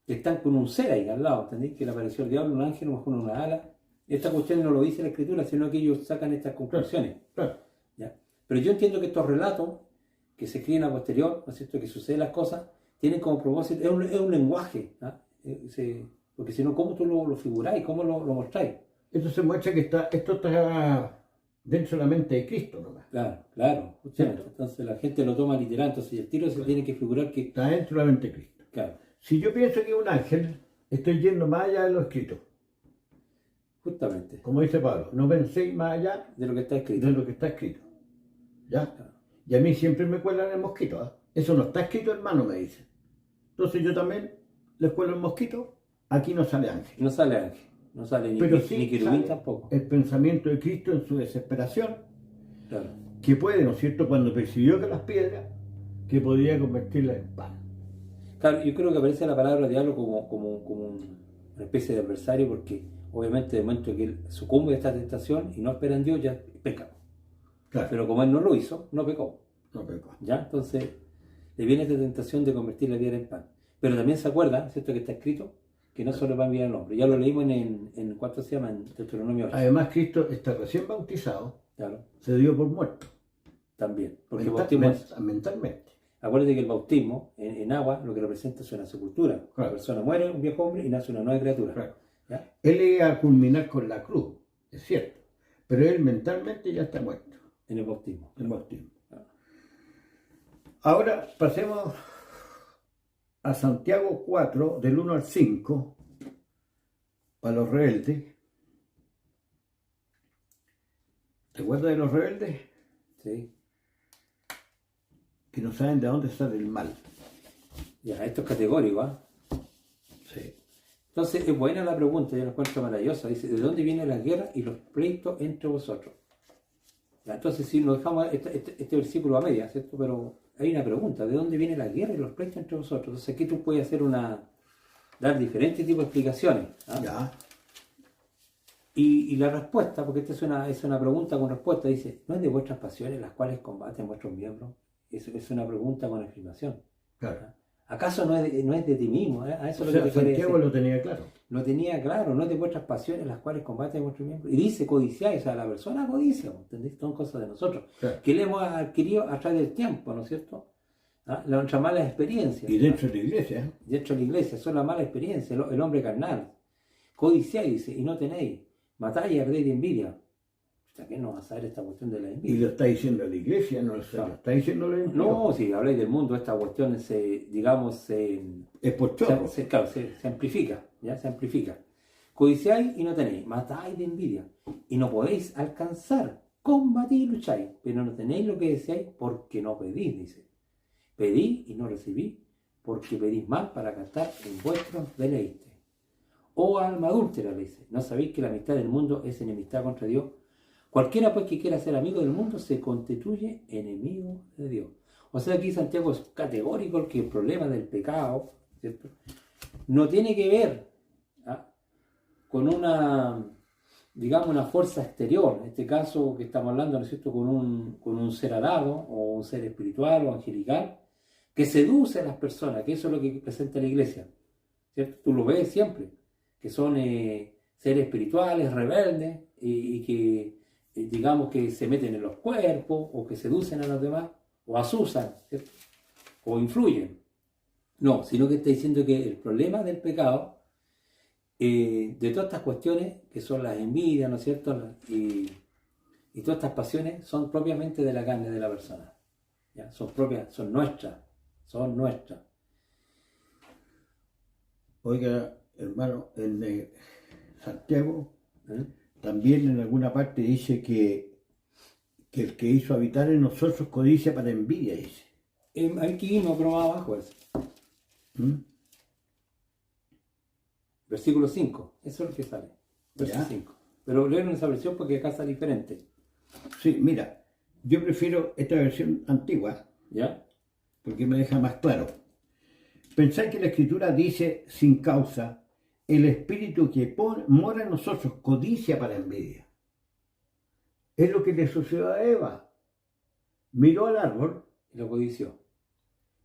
Speaker 1: que están con un ser ahí al lado, ¿entendéis? Que le apareció el diablo, un ángel, a lo mejor una ala. Esta cuestión no lo dice la Escritura, sino que ellos sacan estas conclusiones.
Speaker 2: Claro.
Speaker 1: ¿Ya? Pero yo entiendo que estos relatos que se escriben a posterior, ¿no es cierto? Que suceden las cosas, tienen como propósito, es un lenguaje, ¿no? Porque si no, ¿cómo tú lo figuráis? ¿Cómo lo mostráis?
Speaker 2: Esto se muestra que esto está dentro de la mente de Cristo nomás.
Speaker 1: Claro, justamente.
Speaker 2: ¿Cierto?
Speaker 1: Entonces la gente lo toma literal, entonces el tiro se tiene que figurar que...
Speaker 2: Está dentro de la mente de Cristo.
Speaker 1: Claro,
Speaker 2: Si yo pienso que es un ángel, estoy yendo más allá de lo escrito.
Speaker 1: justamente,
Speaker 2: Como dice Pablo, no penséis más allá
Speaker 1: de lo que está escrito.
Speaker 2: de lo que está escrito. ¿Ya?
Speaker 1: Claro.
Speaker 2: Y a mí siempre me cuelan el mosquito. ¿Ah? Eso no está escrito, hermano, me dice. Entonces yo también les cuelo el mosquito. Aquí no sale ángel.
Speaker 1: No sale ángel, no sale
Speaker 2: Pero
Speaker 1: ni
Speaker 2: sí
Speaker 1: querubín
Speaker 2: sale
Speaker 1: tampoco.
Speaker 2: el pensamiento de Cristo en su desesperación,
Speaker 1: Claro.
Speaker 2: que puede, ¿no es cierto?, cuando percibió que las piedras, que podía convertirlas en pan.
Speaker 1: Claro, yo creo que aparece la palabra diablo como una especie de adversario, porque obviamente de momento que él sucumbe a esta tentación y no espera en Dios, ya peca.
Speaker 2: Claro,
Speaker 1: Pero como él no lo hizo, no pecó.
Speaker 2: no pecó.
Speaker 1: ¿Ya? Entonces le viene esta tentación de convertir la piedra en pan. Pero también se acuerda, ¿cierto?, que está escrito que no solo va a enviar el hombre. Ya lo leímos en ¿cuánto se llama? En Deuteronomio 8.
Speaker 2: Además, Cristo está recién bautizado,
Speaker 1: Claro,
Speaker 2: se dio por muerto.
Speaker 1: también. Porque el bautismo es...
Speaker 2: mentalmente.
Speaker 1: Acuérdate que el bautismo en agua lo que representa es una sepultura.
Speaker 2: Claro.
Speaker 1: La persona muere, un viejo hombre, y nace una nueva criatura.
Speaker 2: Claro.
Speaker 1: ¿Ya?
Speaker 2: Él iba a culminar con la cruz, es cierto, pero él mentalmente ya está muerto.
Speaker 1: En el bautismo.
Speaker 2: El bautismo.
Speaker 1: Claro.
Speaker 2: Ahora pasemos a Santiago 4, del 1 al 5, para los rebeldes. ¿Te acuerdas de los rebeldes?
Speaker 1: Sí.
Speaker 2: Que no saben de dónde sale el mal.
Speaker 1: Ya, esto es categórico, ¿ah?
Speaker 2: Sí.
Speaker 1: Entonces es buena la pregunta, yo la encuentro maravillosa. Dice, ¿de dónde vienen las guerras y los pleitos entre vosotros? Ya, entonces si nos dejamos este versículo a media, ¿cierto? Pero hay una pregunta, ¿de dónde vienen las guerras y los pleitos entre vosotros? Entonces aquí tú puedes hacer dar diferentes tipos de explicaciones. ¿Ah?
Speaker 2: Ya.
Speaker 1: Y la respuesta, porque esta es una pregunta con respuesta, dice, ¿no es de vuestras pasiones las cuales combaten vuestros miembros? Es una pregunta con afirmación.
Speaker 2: Claro.
Speaker 1: ¿Acaso no es de ti mismo? A eso
Speaker 2: O
Speaker 1: es lo
Speaker 2: sea,
Speaker 1: que te quiere
Speaker 2: Santiago
Speaker 1: decir.
Speaker 2: lo tenía claro.
Speaker 1: Lo tenía claro, no es de vuestras pasiones las cuales combaten vuestros miembros. Y dice codiciáis, o sea, la persona codicia, ¿entendés? Son cosas de nosotros.
Speaker 2: Claro.
Speaker 1: Que le hemos adquirido a través del tiempo, ¿no es cierto? ¿Ah? Nuestras malas experiencias.
Speaker 2: Y dentro de la iglesia, ¿eh?
Speaker 1: Dentro de la iglesia, son las malas experiencias, el hombre carnal. Codiciáis, dice, y no tenéis. Matáis y ardéis de envidia. ¿Hasta qué no va a saber esta cuestión de la
Speaker 2: Y
Speaker 1: envidia?
Speaker 2: lo está diciendo la iglesia, no lo
Speaker 1: Claro.
Speaker 2: está diciendo la iglesia.
Speaker 1: No, si habláis del mundo, esta cuestión se
Speaker 2: Es por chorro.
Speaker 1: claro, se amplifica, ¿ya? Se amplifica. Codiciáis y no tenéis, matáis de envidia, y no podéis alcanzar, combatís y lucháis, pero no tenéis lo que deseáis porque no pedís, dice. Pedís y no recibís, porque pedís mal para gastar en vuestros deleites. Oh alma adúltera, le dice, ¿no sabéis que la amistad del mundo es enemistad contra Dios? Cualquiera pues que quiera ser amigo del mundo se constituye enemigo de Dios. O sea, aquí Santiago es categórico que el problema del pecado, ¿cierto?, no tiene que ver, ¿ah?, con una digamos, una fuerza exterior, en este caso que estamos hablando, ¿no es cierto?, con un ser alado o un ser espiritual o angelical, que seduce a las personas, que eso es lo que presenta la iglesia, ¿cierto? Tú lo ves siempre, que son seres espirituales, rebeldes, y que, digamos, que se meten en los cuerpos, o que seducen a los demás, o asusan, ¿cierto?, o influyen. No, sino que está diciendo que el problema del pecado, de todas estas cuestiones, que son las envidias, ¿no es cierto?, y todas estas pasiones, son propiamente de la carne de la persona. ¿Ya? Son propias, son nuestras.
Speaker 2: Oiga, hermano, en Santiago también en alguna parte dice que el que hizo habitar en nosotros codicia para envidia, dice.
Speaker 1: Aquí mismo, pero más abajo es. Versículo 5, eso es lo que sale. Versículo 5. Pero leo en esa versión porque acá está diferente.
Speaker 2: Sí, mira, yo prefiero esta versión antigua.
Speaker 1: ¿Ya?
Speaker 2: Porque me deja más claro. Pensar que la Escritura dice sin causa, el espíritu que mora en nosotros codicia para envidia. Es lo que le sucedió a Eva. Miró al árbol,
Speaker 1: y lo codició.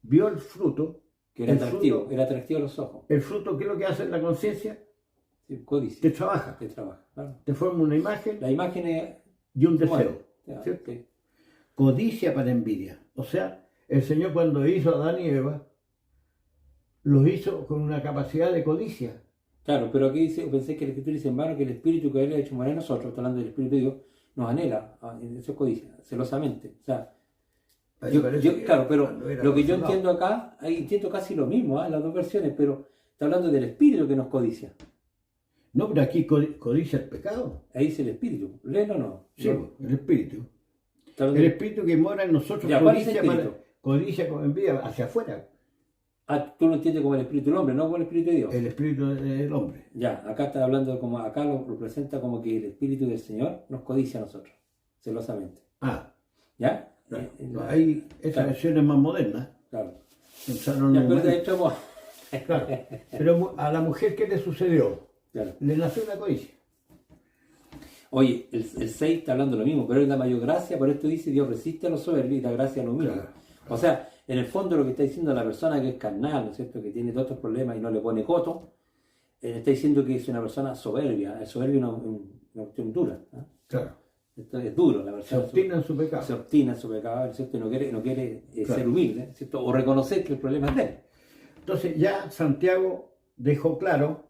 Speaker 2: Vio el fruto.
Speaker 1: Que era atractivo, era atractivo a los ojos.
Speaker 2: El fruto, ¿qué es lo que hace en la conciencia?
Speaker 1: Sí, codicia.
Speaker 2: Te trabaja.
Speaker 1: Claro.
Speaker 2: Te forma una imagen.
Speaker 1: La imagen es...
Speaker 2: y un deseo.
Speaker 1: ¿Cierto? Sí.
Speaker 2: Codicia para envidia. O sea, el Señor cuando hizo a Adán y Eva, los hizo con una capacidad de codicia.
Speaker 1: Claro, pero aquí dice, pensé que la Escritura dice en vano que el Espíritu que Él ha hecho morar en nosotros, está hablando del Espíritu de Dios, nos anhela, eso es codicia, celosamente. O sea, claro, pero lo que yo entiendo acá, ahí entiendo casi lo mismo, las dos versiones, pero está hablando del Espíritu que nos codicia.
Speaker 2: No, pero aquí codicia el pecado.
Speaker 1: Ahí dice el Espíritu, léelo o no.
Speaker 2: Sí,
Speaker 1: no.
Speaker 2: El Espíritu. El Espíritu que mora en nosotros
Speaker 1: ya,
Speaker 2: codicia con envidia hacia afuera.
Speaker 1: Tú lo entiendes como el Espíritu del hombre, no como el Espíritu de Dios.
Speaker 2: El Espíritu del hombre.
Speaker 1: Ya, acá está hablando como, acá lo presenta como que el Espíritu del Señor nos codicia a nosotros, celosamente. ¿Ya?
Speaker 2: Claro. Esa versión es más moderna.
Speaker 1: Claro.
Speaker 2: Pensaron
Speaker 1: ya, pero de hecho,
Speaker 2: claro. Pero a la mujer, ¿qué le sucedió?
Speaker 1: Claro.
Speaker 2: Le nació una codicia.
Speaker 1: Oye, el 6 está hablando lo mismo, pero Él da mayor gracia, por esto dice Dios resiste a los soberbios y da gracia a los humildes. Claro. O sea, en el fondo lo que está diciendo la persona que es carnal, ¿no es cierto?, que tiene todos estos problemas y no le pone coto, está diciendo que es una persona soberbia. El soberbio es una cuestión dura.
Speaker 2: Claro.
Speaker 1: Esto es duro, la persona.
Speaker 2: Se obstina en su pecado.
Speaker 1: Se obstina en su pecado, ¿cierto? Y no quiere claro. ser humilde, ¿cierto? O reconocer que el problema es de él.
Speaker 2: Entonces ya Santiago dejó claro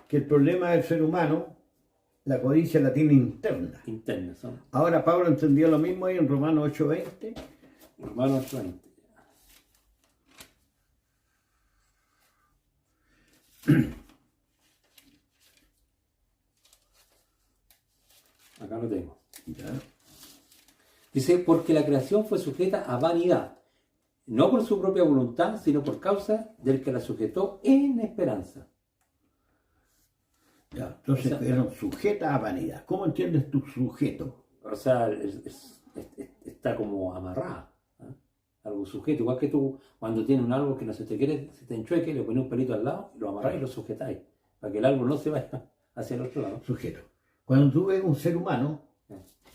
Speaker 2: que el problema del ser humano, la codicia la tiene interna.
Speaker 1: Interna, son.
Speaker 2: Ahora Pablo entendió lo mismo ahí en Romanos 8:20.
Speaker 1: Romanos 8:20. Acá lo tengo.
Speaker 2: Ya.
Speaker 1: Dice, porque la creación fue sujeta a vanidad, no por su propia voluntad, sino por causa del que la sujetó en esperanza.
Speaker 2: Ya, entonces eran sujetas a vanidad. ¿Cómo entiendes tu sujeto?
Speaker 1: O sea, está como amarrado. Algo sujeto, igual que tú cuando tienes un árbol que no se te quiere, se te enchueque, le pones un pelito al lado, lo amarráis y lo sujetáis, para que el árbol no se vaya hacia el otro lado.
Speaker 2: Sujeto. Cuando tú ves un ser humano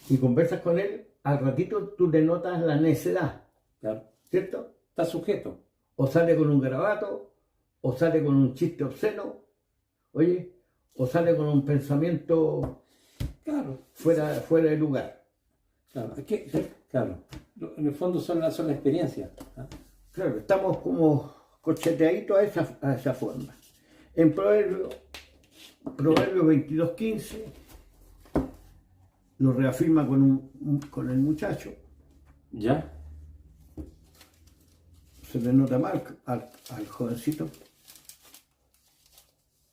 Speaker 2: y conversas con él, al ratito tú le notas la necedad.
Speaker 1: Claro.
Speaker 2: ¿Cierto?
Speaker 1: Está sujeto.
Speaker 2: O sale con un garabato, o sale con un chiste obsceno, oye, o sale con un pensamiento fuera de lugar.
Speaker 1: Claro, es que, claro, en el fondo son las experiencias.
Speaker 2: Claro, estamos como corcheteaditos a esa forma. En Proverbios 22:15 lo reafirma con el muchacho.
Speaker 1: ¿Ya?
Speaker 2: Se le nota mal al jovencito.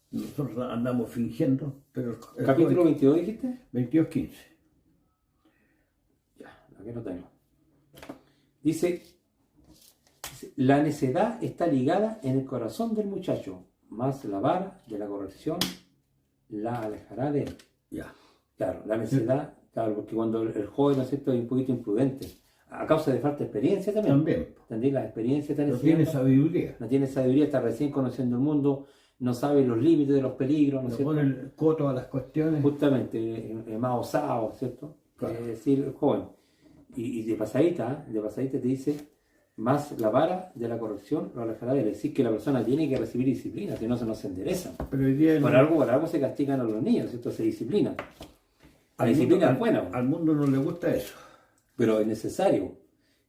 Speaker 2: Nosotros andamos fingiendo, pero...
Speaker 1: ¿Capítulo 22 dijiste?
Speaker 2: 22:15.
Speaker 1: Ya, aquí lo tengo. Dice, la necedad está ligada en el corazón del muchacho, más la vara de la corrección la alejará de él.
Speaker 2: Ya.
Speaker 1: Claro, la necedad, claro, porque cuando el joven, ¿no es cierto?, es un poquito imprudente, a causa de falta de experiencia también.
Speaker 2: También.
Speaker 1: ¿Entendí? La experiencia está
Speaker 2: no tiene sabiduría.
Speaker 1: No tiene sabiduría, está recién conociendo el mundo, no sabe los límites de los peligros, ¿no es
Speaker 2: No
Speaker 1: cierto?
Speaker 2: pone el coto a las cuestiones.
Speaker 1: Justamente, más osado, ¿cierto?
Speaker 2: Claro.
Speaker 1: Es decir, joven. Y de pasadita te dice, más la vara de la corrección lo alejará de él. Es decir, que la persona tiene que recibir disciplina, si no se enderezan.
Speaker 2: Pero hoy día
Speaker 1: Por algo se castigan a los niños, ¿cierto? Se disciplinan. La disciplina es buena,
Speaker 2: al mundo no le gusta eso.
Speaker 1: pero es necesario.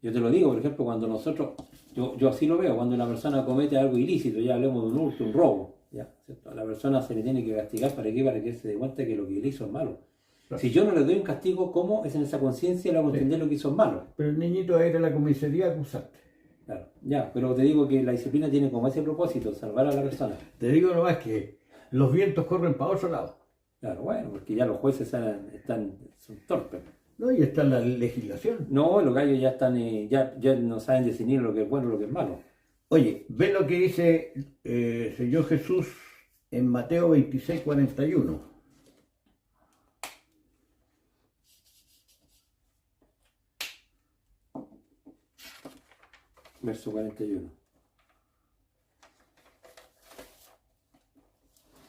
Speaker 1: Yo te lo digo, por ejemplo, cuando nosotros, yo así lo veo, cuando una persona comete algo ilícito, ya hablemos de un hurto, un robo, ¿ya? ¿Cierto? A la persona se le tiene que castigar para que él se dé cuenta que lo que él hizo es malo.
Speaker 2: Claro.
Speaker 1: Si yo no le doy un castigo, ¿cómo es en esa conciencia le hago entender lo que hizo es malo?
Speaker 2: Pero el niñito va a ir a la comisaría a acusarte.
Speaker 1: Claro, ya, pero te digo que la disciplina tiene como ese propósito, salvar a la persona.
Speaker 2: Te digo nomás que los vientos corren para otro lado.
Speaker 1: Claro, bueno, porque ya los jueces son torpes.
Speaker 2: No, y está la legislación.
Speaker 1: No, los gallos ya están, ya no saben definir lo que es bueno y lo que es malo.
Speaker 2: Oye, ve lo que dice el Señor Jesús en Mateo 26, 41.
Speaker 1: Verso 41.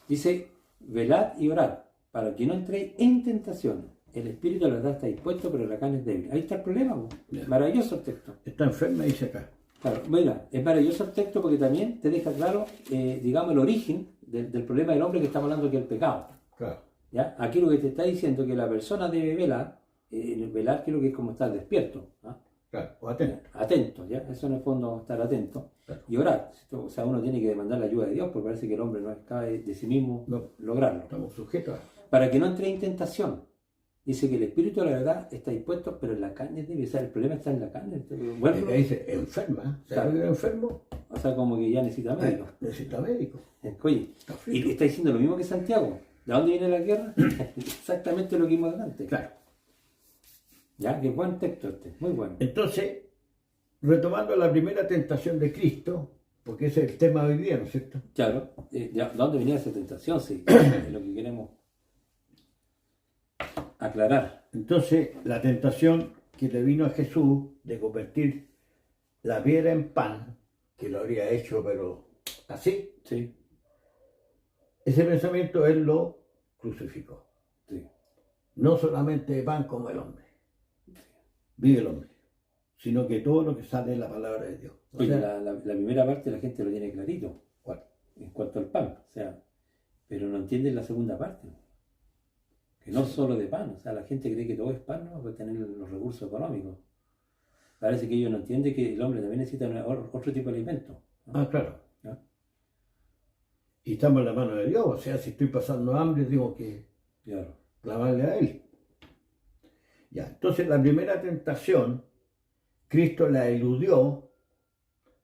Speaker 1: Dice, velad y orad, para que no entréis en tentación. El espíritu de la verdad está dispuesto, pero la carne es débil. Ahí está el problema, ¿no?
Speaker 2: Ya.
Speaker 1: Maravilloso el texto.
Speaker 2: Está enferma, dice acá.
Speaker 1: Claro, mira, es maravilloso el texto porque también te deja claro, digamos, el origen del problema del hombre que estamos hablando, que es el pecado.
Speaker 2: Claro.
Speaker 1: ¿Ya? Aquí lo que te está diciendo es que la persona debe velar, velar creo que es como estar despierto, ¿ah?
Speaker 2: Claro, o atento.
Speaker 1: Atento, ¿ya? Eso en el fondo, estar atento.
Speaker 2: Claro.
Speaker 1: Y orar. O sea, uno tiene que demandar la ayuda de Dios, porque parece que el hombre no es capaz de sí mismo
Speaker 2: No.
Speaker 1: lograrlo.
Speaker 2: Estamos sujetos a...
Speaker 1: Para que no entre en tentación. Dice que el espíritu de la verdad está dispuesto, pero la carne debe ser. El problema está en la carne. Bueno,
Speaker 2: Acá dice enferma. ¿Sabes
Speaker 1: Claro.
Speaker 2: lo que es enfermo?
Speaker 1: o sea, como que ya necesita médico.
Speaker 2: Necesita médico.
Speaker 1: Oye,
Speaker 2: Está
Speaker 1: y
Speaker 2: frito.
Speaker 1: está diciendo lo mismo que Santiago. ¿De dónde viene la guerra? Exactamente lo que vimos delante.
Speaker 2: Claro.
Speaker 1: Ya, qué buen texto este, muy bueno.
Speaker 2: Entonces, retomando la primera tentación de Cristo, porque ese es el tema de hoy día, ¿no es cierto?
Speaker 1: Claro, ¿de dónde venía esa tentación? Sí, es lo que queremos aclarar.
Speaker 2: Entonces, la tentación que le vino a Jesús de convertir la piedra en pan, que lo habría hecho, pero así,
Speaker 1: Sí,
Speaker 2: ese pensamiento él lo crucificó.
Speaker 1: sí.
Speaker 2: No solamente de pan como el hombre, vive el hombre, sino que todo lo que sale de la palabra de Dios. O
Speaker 1: Oye,
Speaker 2: sea,
Speaker 1: la primera parte la gente lo tiene clarito,
Speaker 2: ¿cuál?
Speaker 1: en cuanto al pan, o sea, pero no entienden la segunda parte, que no solo de pan, o sea, la gente cree que todo es pan, ¿no? Por tener los recursos económicos. Parece que ellos no entienden que el hombre también necesita otro tipo de alimento, ¿no?
Speaker 2: Ah, claro.
Speaker 1: ¿Ya?
Speaker 2: Y estamos en la mano de Dios, o sea, si estoy pasando hambre, digo que
Speaker 1: Claro,
Speaker 2: clamarle a Él. Ya, entonces la primera tentación, Cristo la eludió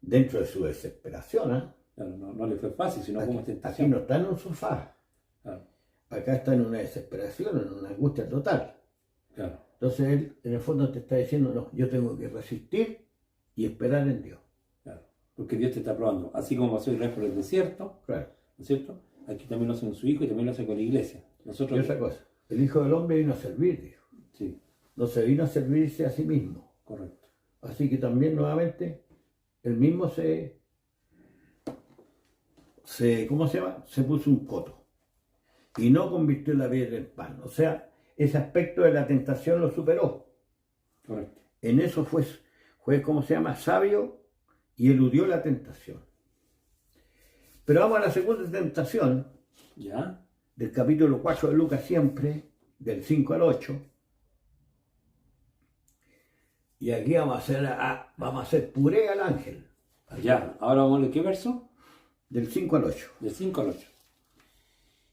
Speaker 2: dentro de su desesperación. ¿Eh?
Speaker 1: claro, no le fue fácil, sino como
Speaker 2: Aquí
Speaker 1: tentación.
Speaker 2: no está en un sofá,
Speaker 1: Claro,
Speaker 2: acá está en una desesperación, en una angustia total.
Speaker 1: claro,
Speaker 2: Entonces Él en el fondo te está diciendo, no, yo tengo que resistir y esperar en Dios.
Speaker 1: claro. Porque Dios te está probando. Así como pasó Israel por el desierto,
Speaker 2: Claro.
Speaker 1: ¿no es cierto? Aquí también lo hace con su hijo y también lo hace con la iglesia.
Speaker 2: Y
Speaker 1: Nosotros,
Speaker 2: otra cosa, el Hijo del Hombre vino a servir, dijo.
Speaker 1: sí,
Speaker 2: No se vino a servirse a sí mismo.
Speaker 1: correcto.
Speaker 2: Así que también nuevamente, él mismo ¿cómo se llama? Se puso un coto. Y no convirtió la piedra en pan. O sea, ese aspecto de la tentación lo superó.
Speaker 1: Correcto.
Speaker 2: En eso fue ¿cómo se llama? Sabio y eludió la tentación. Pero vamos a la segunda tentación,
Speaker 1: ¿Ya?
Speaker 2: del capítulo 4 de Lucas siempre, del 5 al 8. Y aquí vamos a hacer puré al ángel.
Speaker 1: Ya. Ahora vamos a leer qué verso.
Speaker 2: Del 5 al 8.
Speaker 1: Del 5 al 8.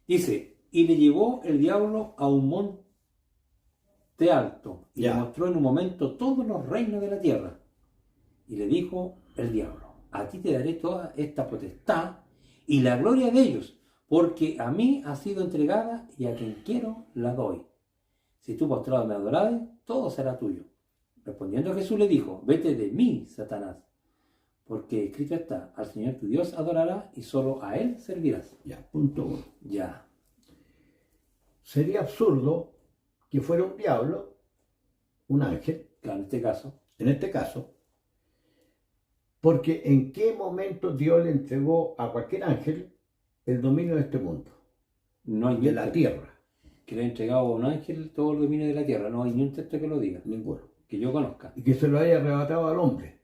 Speaker 1: Dice, y le llevó el diablo a un monte alto y
Speaker 2: Ya.
Speaker 1: le mostró en un momento todos los reinos de la tierra. Y le dijo el diablo, a ti te daré toda esta potestad y la gloria de ellos, porque a mí ha sido entregada y a quien quiero la doy. Si tú postrado me adorares, todo será tuyo. Respondiendo Jesús le dijo, vete de mí, Satanás, porque escrito está, al Señor tu Dios adorarás y solo a Él servirás.
Speaker 2: Ya, punto 1.
Speaker 1: Ya,
Speaker 2: Sería absurdo que fuera un diablo, un ángel,
Speaker 1: claro, en este caso,
Speaker 2: en este caso, porque en qué momento Dios le entregó a cualquier ángel el dominio de este mundo,
Speaker 1: No hay ni
Speaker 2: de
Speaker 1: un
Speaker 2: la
Speaker 1: texto
Speaker 2: tierra,
Speaker 1: que le haya entregado a un ángel todo el dominio de la tierra. No hay ni un texto que lo diga,
Speaker 2: ninguno.
Speaker 1: que yo conozca.
Speaker 2: Y que se lo haya arrebatado al hombre.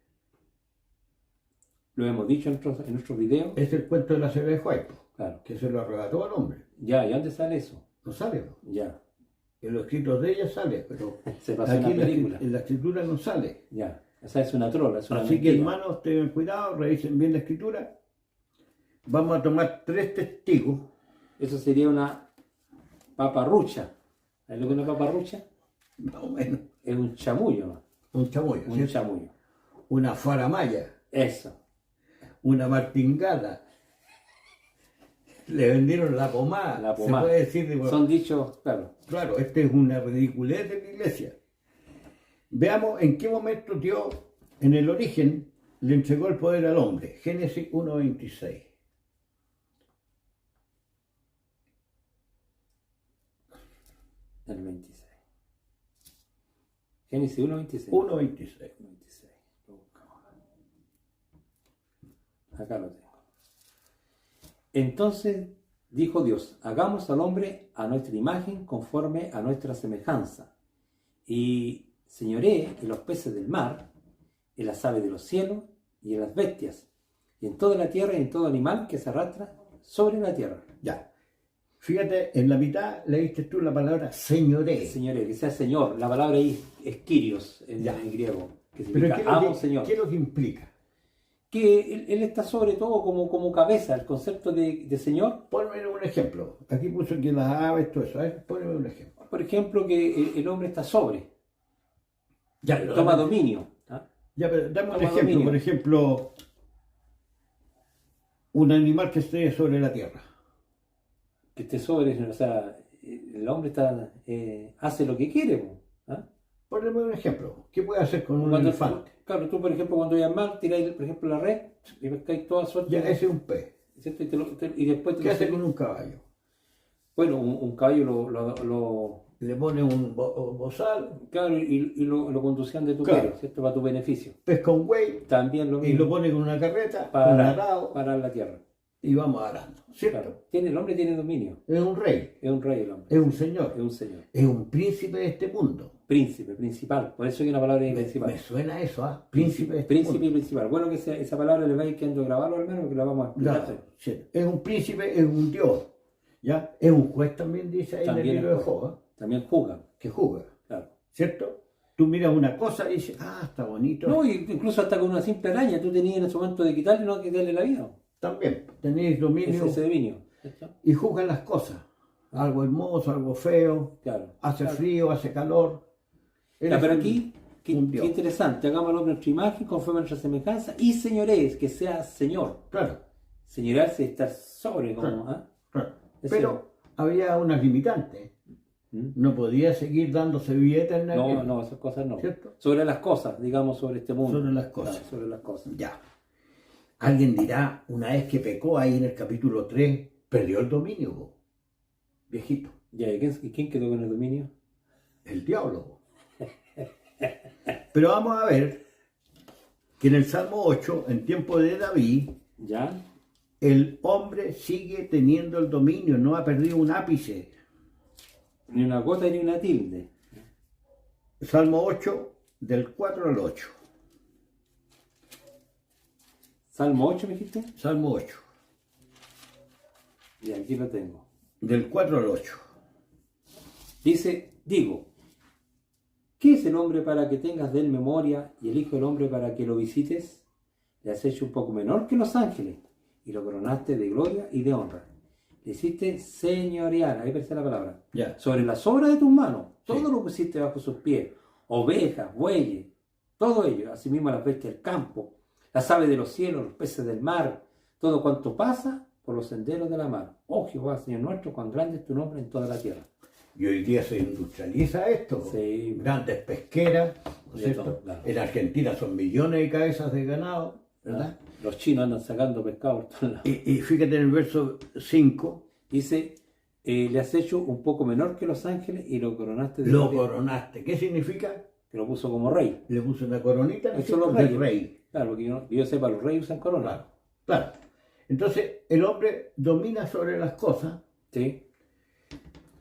Speaker 1: Lo hemos dicho en nuestros videos.
Speaker 2: Es el cuento de la señora de White,
Speaker 1: Claro.
Speaker 2: que se lo arrebató al hombre.
Speaker 1: Ya, ¿y dónde sale eso?
Speaker 2: No sale, ¿no?
Speaker 1: Ya.
Speaker 2: En los escritos de ella sale, pero
Speaker 1: Se pasó
Speaker 2: aquí
Speaker 1: en la película.
Speaker 2: en la escritura no sale.
Speaker 1: Ya. O sea, es una trola, es una
Speaker 2: Así que
Speaker 1: mentira.
Speaker 2: hermanos, tengan cuidado, revisen bien la escritura. Vamos a tomar 3 testigos.
Speaker 1: Eso sería una paparrucha. ¿Sabes lo que es una paparrucha?
Speaker 2: Más o menos.
Speaker 1: Es un chamullo, ¿no?
Speaker 2: Un chamoy,
Speaker 1: Un
Speaker 2: ¿cierto?
Speaker 1: chamullo.
Speaker 2: Una faramaya,
Speaker 1: Eso.
Speaker 2: una martingala. Le vendieron la pomada.
Speaker 1: La pomada.
Speaker 2: Se puede decir de...
Speaker 1: Son dichos, claro.
Speaker 2: Claro, esta es una ridiculez de la iglesia. Veamos en qué momento Dios, en el origen, le entregó el poder al hombre. Génesis 1:26.
Speaker 1: El 26. Génesis 1:26.
Speaker 2: 1:26.
Speaker 1: 26. Lo buscamos acá lo tengo. Entonces dijo Dios, hagamos al hombre a nuestra imagen conforme a nuestra semejanza. Y señoree en los peces del mar, en las aves de los cielos y en las bestias, y en toda la tierra y en todo animal que se arrastra sobre la tierra.
Speaker 2: Ya. Fíjate, en la mitad leíste tú la palabra señoré.
Speaker 1: Señoree, que sea Señor. La palabra ahí es Kyrios en
Speaker 2: Ya.
Speaker 1: griego, que
Speaker 2: Pero
Speaker 1: significa amo, Señor.
Speaker 2: ¿qué es lo que implica?
Speaker 1: Que él está sobre todo como cabeza, el concepto de Señor.
Speaker 2: Ponme un ejemplo. Aquí puso que las aves, todo eso. Ponme un ejemplo.
Speaker 1: Por ejemplo, que el hombre está sobre,
Speaker 2: Ya, pero
Speaker 1: toma
Speaker 2: dame-
Speaker 1: dominio. ¿Ah?
Speaker 2: Ya, pero dame un
Speaker 1: Toma
Speaker 2: ejemplo.
Speaker 1: dominio.
Speaker 2: Por ejemplo, un animal que esté sobre la tierra.
Speaker 1: Que esté sobre, o sea, el hombre está, hace lo que quiere. Po, ¿ah?
Speaker 2: Ponme un ejemplo. ¿Qué puede hacer con un
Speaker 1: Cuando
Speaker 2: elefante?
Speaker 1: claro, tú por ejemplo cuando vayas mal, tiráis por ejemplo la red y pescáis toda suerte.
Speaker 2: Ya, ese es un pez.
Speaker 1: ¿Cierto? Y después te
Speaker 2: ¿Qué
Speaker 1: lo
Speaker 2: hace
Speaker 1: servís.
Speaker 2: con un caballo?
Speaker 1: Bueno, un caballo lo
Speaker 2: Le pone un bozal,
Speaker 1: claro, y lo conducían de tu
Speaker 2: Claro.
Speaker 1: pelo, ¿cierto? Para tu beneficio.
Speaker 2: pesca un güey
Speaker 1: También lo
Speaker 2: y
Speaker 1: mismo
Speaker 2: lo pone con una carreta, con un
Speaker 1: para
Speaker 2: arado
Speaker 1: parar la tierra.
Speaker 2: y vamos arando. ¿Cierto?
Speaker 1: Claro. El hombre tiene dominio.
Speaker 2: Es un rey,
Speaker 1: Es un rey el hombre.
Speaker 2: es un señor,
Speaker 1: Es un señor.
Speaker 2: es un príncipe de este mundo.
Speaker 1: Príncipe, principal. Por eso hay una palabra
Speaker 2: Me
Speaker 1: principal.
Speaker 2: suena eso, ¿ah? Príncipe de este
Speaker 1: Príncipe y
Speaker 2: mundo.
Speaker 1: principal. Bueno, que esa palabra le va a ir quedando grabado al menos, que la vamos a explicar.
Speaker 2: Claro, sí. Es un príncipe, es un dios. ¿Ya? Es un juez también, dice ahí
Speaker 1: También
Speaker 2: en el libro
Speaker 1: es
Speaker 2: de
Speaker 1: juez.
Speaker 2: Job,
Speaker 1: También juzga.
Speaker 2: que juzga.
Speaker 1: Claro.
Speaker 2: ¿Cierto? Tú miras una cosa y dices, ah, está bonito.
Speaker 1: No, incluso hasta con una simple araña, tú tenías en ese momento de quitarle, no quitarle la vida.
Speaker 2: También tenéis dominio
Speaker 1: Ese dominio. ¿Cierto?
Speaker 2: y juzgan las cosas. Algo hermoso, algo feo,
Speaker 1: Claro.
Speaker 2: hace
Speaker 1: Claro.
Speaker 2: frío, hace calor.
Speaker 1: Ya,
Speaker 2: Eres
Speaker 1: pero
Speaker 2: un-
Speaker 1: aquí, qué
Speaker 2: un dios.
Speaker 1: interesante, hagamos al hombre nuestra imagen, conforme a nuestra semejanza, y señores, que sea Señor.
Speaker 2: Claro,
Speaker 1: Señorarse es estar sobre, como,
Speaker 2: Claro.
Speaker 1: ¿ah?
Speaker 2: claro.
Speaker 1: Es
Speaker 2: Pero había unas limitantes.
Speaker 1: ¿Mm?
Speaker 2: No podía seguir dándose vida eterna.
Speaker 1: No, no, esas cosas no.
Speaker 2: ¿Cierto?
Speaker 1: Sobre las cosas, digamos, sobre este mundo.
Speaker 2: Sobre las cosas.
Speaker 1: Claro, sobre las cosas.
Speaker 2: Ya. Alguien dirá, una vez que pecó ahí en el capítulo 3, perdió el dominio, po. Viejito,
Speaker 1: Ya, ¿y quién quedó con el dominio?
Speaker 2: el diablo. Po. Pero vamos a ver que en el Salmo 8, en tiempo de David,
Speaker 1: Ya,
Speaker 2: el hombre sigue teniendo el dominio, no ha perdido un ápice.
Speaker 1: ni una gota ni una tilde.
Speaker 2: Salmo 8, del 4 al 8.
Speaker 1: Salmo 8, me dijiste.
Speaker 2: Salmo 8,
Speaker 1: Y aquí lo tengo.
Speaker 2: del 4 al 8.
Speaker 1: Dice, digo, ¿qué es el hombre para que tengas de él memoria y el hijo del hombre para que lo visites? Le has hecho un poco menor que los ángeles y lo coronaste de gloria y de honra. Le hiciste señorear, ahí aparece la palabra,
Speaker 2: Ya.
Speaker 1: sobre las obras de tus manos, todo
Speaker 2: Sí.
Speaker 1: lo pusiste bajo sus pies, ovejas, bueyes, todo ello, asimismo las bestias del campo, las aves de los cielos, los peces del mar, todo cuanto pasa por los senderos de la mar. Oh Jehová, Señor nuestro, cuán grande es tu nombre en toda la tierra.
Speaker 2: Y hoy día se industrializa esto.
Speaker 1: Sí.
Speaker 2: Grandes pesqueras, ¿no es
Speaker 1: De
Speaker 2: cierto?
Speaker 1: todo, claro.
Speaker 2: En Argentina son millones de cabezas de ganado, ¿verdad?
Speaker 1: Los chinos andan sacando pescado por todos lados.
Speaker 2: Y fíjate en el verso 5,
Speaker 1: Dice, le has hecho un poco menor que los ángeles y lo coronaste de
Speaker 2: lo
Speaker 1: gloria.
Speaker 2: coronaste. ¿Qué significa?
Speaker 1: Que lo puso como rey.
Speaker 2: Le puso una coronita, ¿no es
Speaker 1: Eso los
Speaker 2: cierto? De
Speaker 1: reyes.
Speaker 2: rey.
Speaker 1: Claro, porque yo sepa, los reyes usan corona.
Speaker 2: Claro, claro. Entonces, el hombre domina sobre las cosas.
Speaker 1: Sí,